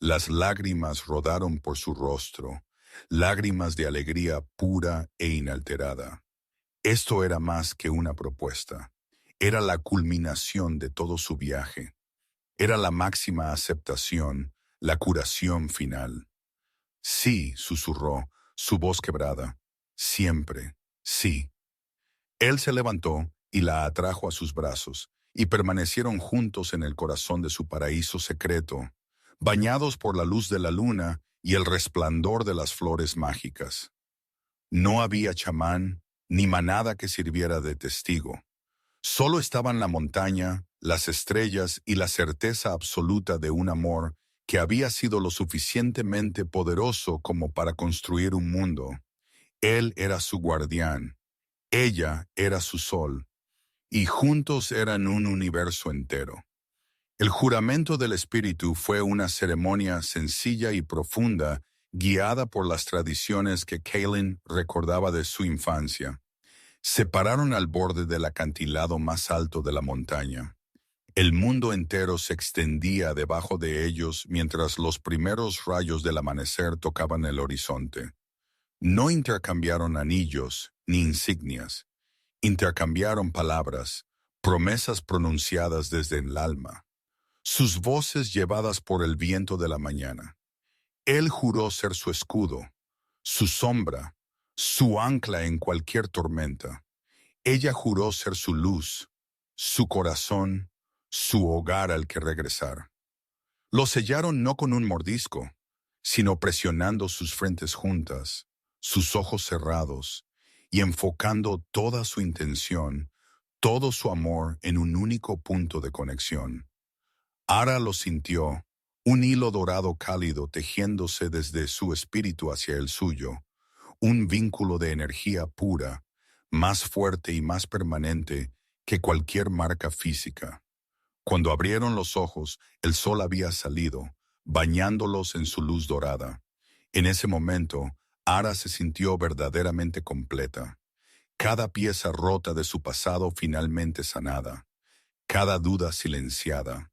Las lágrimas rodaron por su rostro, lágrimas de alegría pura e inalterada. Esto era más que una propuesta. Era la culminación de todo su viaje. Era la máxima aceptación, la curación final. Sí, susurró, su voz quebrada. Siempre, sí. Él se levantó y la atrajo a sus brazos, y permanecieron juntos en el corazón de su paraíso secreto, bañados por la luz de la luna y el resplandor de las flores mágicas. No había chamán ni manada que sirviera de testigo. Solo estaban la montaña, las estrellas y la certeza absoluta de un amor que había sido lo suficientemente poderoso como para construir un mundo. Él era su guardián, ella era su sol, y juntos eran un universo entero. El juramento del espíritu fue una ceremonia sencilla y profunda, guiada por las tradiciones que Kaylin recordaba de su infancia. Se pararon al borde del acantilado más alto de la montaña. El mundo entero se extendía debajo de ellos mientras los primeros rayos del amanecer tocaban el horizonte. No intercambiaron anillos ni insignias. Intercambiaron palabras, promesas pronunciadas desde el alma. Sus voces llevadas por el viento de la mañana. Él juró ser su escudo, su sombra, su ancla en cualquier tormenta. Ella juró ser su luz, su corazón, su hogar al que regresar. Lo sellaron no con un mordisco, sino presionando sus frentes juntas, sus ojos cerrados, y enfocando toda su intención, todo su amor en un único punto de conexión. Ara lo sintió, un hilo dorado cálido tejiéndose desde su espíritu hacia el suyo, un vínculo de energía pura, más fuerte y más permanente que cualquier marca física. Cuando abrieron los ojos, el sol había salido, bañándolos en su luz dorada. En ese momento, Ara se sintió verdaderamente completa. Cada pieza rota de su pasado finalmente sanada, cada duda silenciada.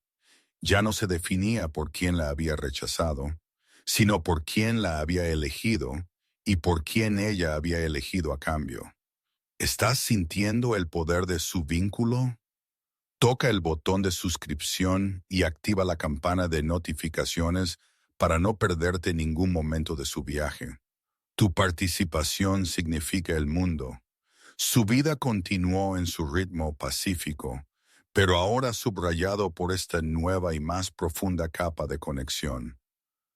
Ya no se definía por quién la había rechazado, sino por quién la había elegido y por quién ella había elegido a cambio. ¿Estás sintiendo el poder de su vínculo? Toca el botón de suscripción y activa la campana de notificaciones para no perderte ningún momento de su viaje. Tu participación significa el mundo. Su vida continuó en su ritmo pacífico, pero ahora subrayado por esta nueva y más profunda capa de conexión.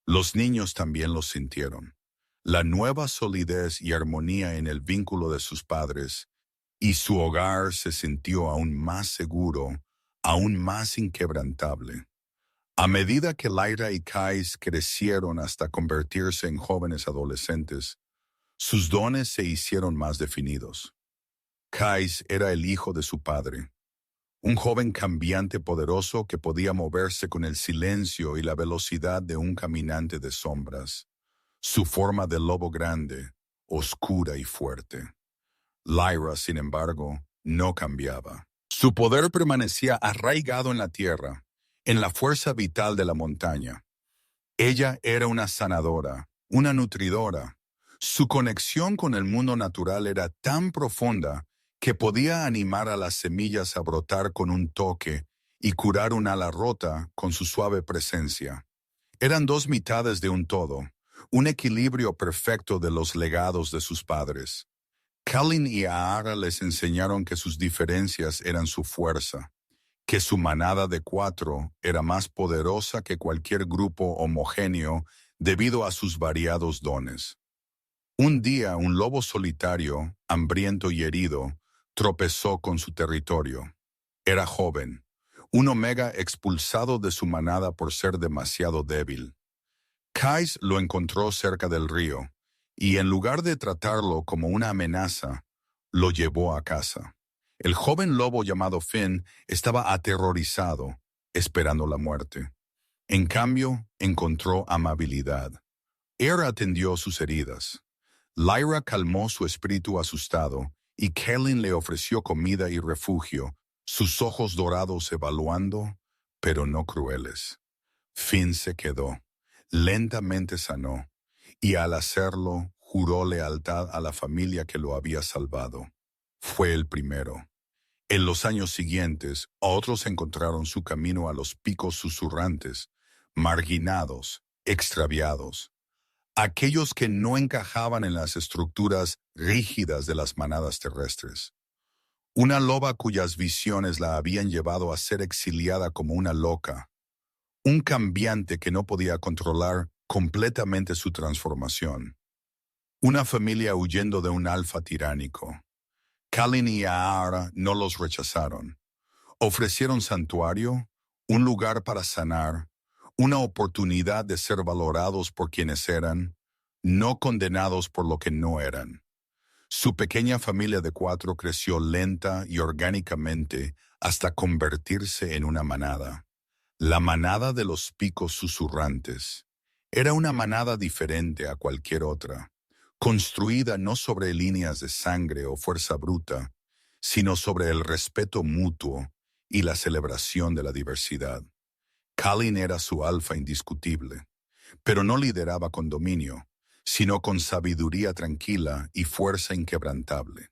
Los niños también lo sintieron. La nueva solidez y armonía en el vínculo de sus padres, y su hogar se sintió aún más seguro, aún más inquebrantable. A medida que Lyra y Kais crecieron hasta convertirse en jóvenes adolescentes, sus dones se hicieron más definidos. Kais era el hijo de su padre, un joven cambiante poderoso que podía moverse con el silencio y la velocidad de un caminante de sombras. Su forma de lobo grande, oscura y fuerte. Lyra, sin embargo, no cambiaba. Su poder permanecía arraigado en la tierra, en la fuerza vital de la montaña. Ella era una sanadora, una nutridora. Su conexión con el mundo natural era tan profunda que podía animar a las semillas a brotar con un toque y curar un ala rota con su suave presencia. Eran dos mitades de un todo, un equilibrio perfecto de los legados de sus padres. Kalin y Aara les enseñaron que sus diferencias eran su fuerza, que su manada de 4 era más poderosa que cualquier grupo homogéneo debido a sus variados dones. Un día un lobo solitario, hambriento y herido, tropezó con su territorio. Era joven, un omega expulsado de su manada por ser demasiado débil. Kais lo encontró cerca del río, y en lugar de tratarlo como una amenaza, lo llevó a casa. El joven lobo llamado Finn estaba aterrorizado, esperando la muerte. En cambio, encontró amabilidad. Air atendió sus heridas. Lyra calmó su espíritu asustado, y Kalin le ofreció comida y refugio, sus ojos dorados evaluando, pero no crueles. Finn se quedó. Lentamente sanó, y al hacerlo, juró lealtad a la familia que lo había salvado. Fue el primero. En los años siguientes, otros encontraron su camino a los picos susurrantes, marginados, extraviados. Aquellos que no encajaban en las estructuras rígidas de las manadas terrestres. Una loba cuyas visiones la habían llevado a ser exiliada como una loca. Un cambiante que no podía controlar completamente su transformación. Una familia huyendo de un alfa tiránico. Kalin y Aara no los rechazaron. Ofrecieron santuario, un lugar para sanar, una oportunidad de ser valorados por quienes eran, no condenados por lo que no eran. Su pequeña familia de 4 creció lenta y orgánicamente hasta convertirse en una manada. La manada de los picos susurrantes. Era una manada diferente a cualquier otra, construida no sobre líneas de sangre o fuerza bruta, sino sobre el respeto mutuo y la celebración de la diversidad. Kalin era su alfa indiscutible, pero no lideraba con dominio, sino con sabiduría tranquila y fuerza inquebrantable.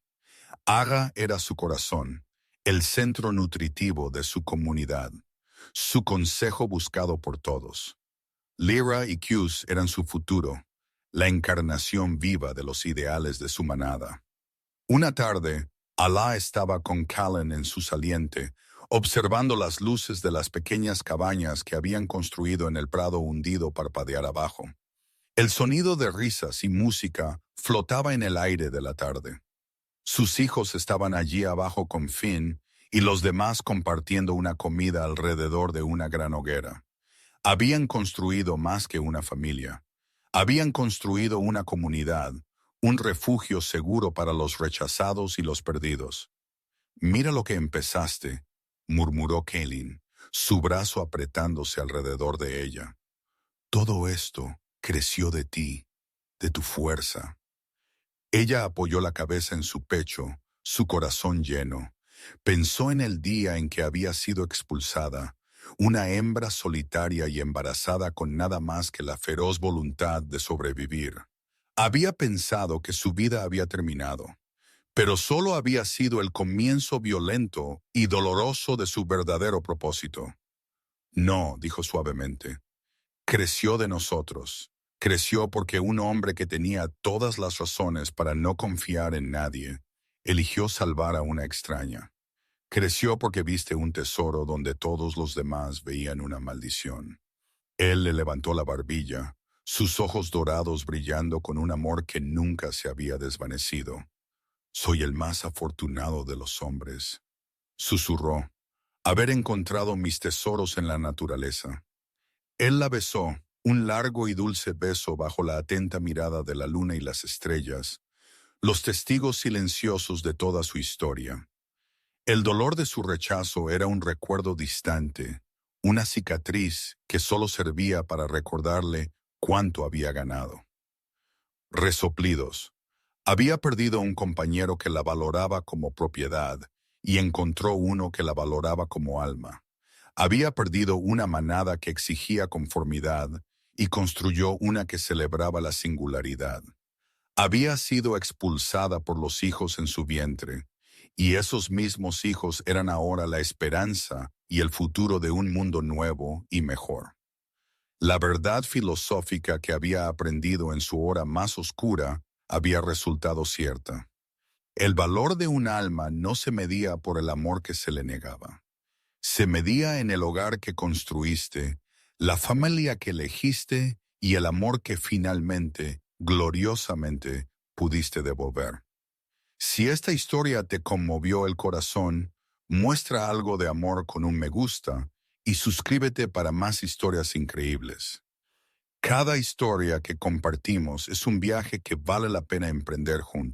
Aga era su corazón, el centro nutritivo de su comunidad, su consejo buscado por todos. Lyra y Kyus eran su futuro, la encarnación viva de los ideales de su manada. Una tarde, Alá estaba con Kalin en su saliente, observando las luces de las pequeñas cabañas que habían construido en el prado hundido parpadear abajo. El sonido de risas y música flotaba en el aire de la tarde. Sus hijos estaban allí abajo con Finn y los demás compartiendo una comida alrededor de una gran hoguera. Habían construido más que una familia. Habían construido una comunidad, un refugio seguro para los rechazados y los perdidos. «Mira lo que empezaste», murmuró Kalin. su brazo apretándose alrededor de ella. Todo esto creció de ti, de tu fuerza. Ella apoyó la cabeza en su pecho, su corazón lleno. Pensó en el día en que había sido expulsada, una hembra solitaria y embarazada con nada más que la feroz voluntad de sobrevivir. Había pensado que su vida había terminado, pero solo había sido el comienzo violento y doloroso de su verdadero propósito. No, dijo suavemente, creció de nosotros. Creció porque un hombre que tenía todas las razones para no confiar en nadie, eligió salvar a una extraña. Creció porque viste un tesoro donde todos los demás veían una maldición. Él le levantó la barbilla, sus ojos dorados brillando con un amor que nunca se había desvanecido. Soy el más afortunado de los hombres, susurró, haber encontrado mis tesoros en la naturaleza. Él la besó, un largo y dulce beso bajo la atenta mirada de la luna y las estrellas, los testigos silenciosos de toda su historia. El dolor de su rechazo era un recuerdo distante, una cicatriz que solo servía para recordarle cuánto había ganado. Resoplidos. Había perdido un compañero que la valoraba como propiedad y encontró uno que la valoraba como alma. Había perdido una manada que exigía conformidad y construyó una que celebraba la singularidad. Había sido expulsada por los hijos en su vientre, y esos mismos hijos eran ahora la esperanza y el futuro de un mundo nuevo y mejor. La verdad filosófica que había aprendido en su hora más oscura había resultado cierta. El valor de un alma no se medía por el amor que se le negaba. Se medía en el hogar que construiste, la familia que elegiste y el amor que finalmente, gloriosamente, pudiste devolver. Si esta historia te conmovió el corazón, muestra algo de amor con un me gusta y suscríbete para más historias increíbles. Cada historia que compartimos es un viaje que vale la pena emprender juntos.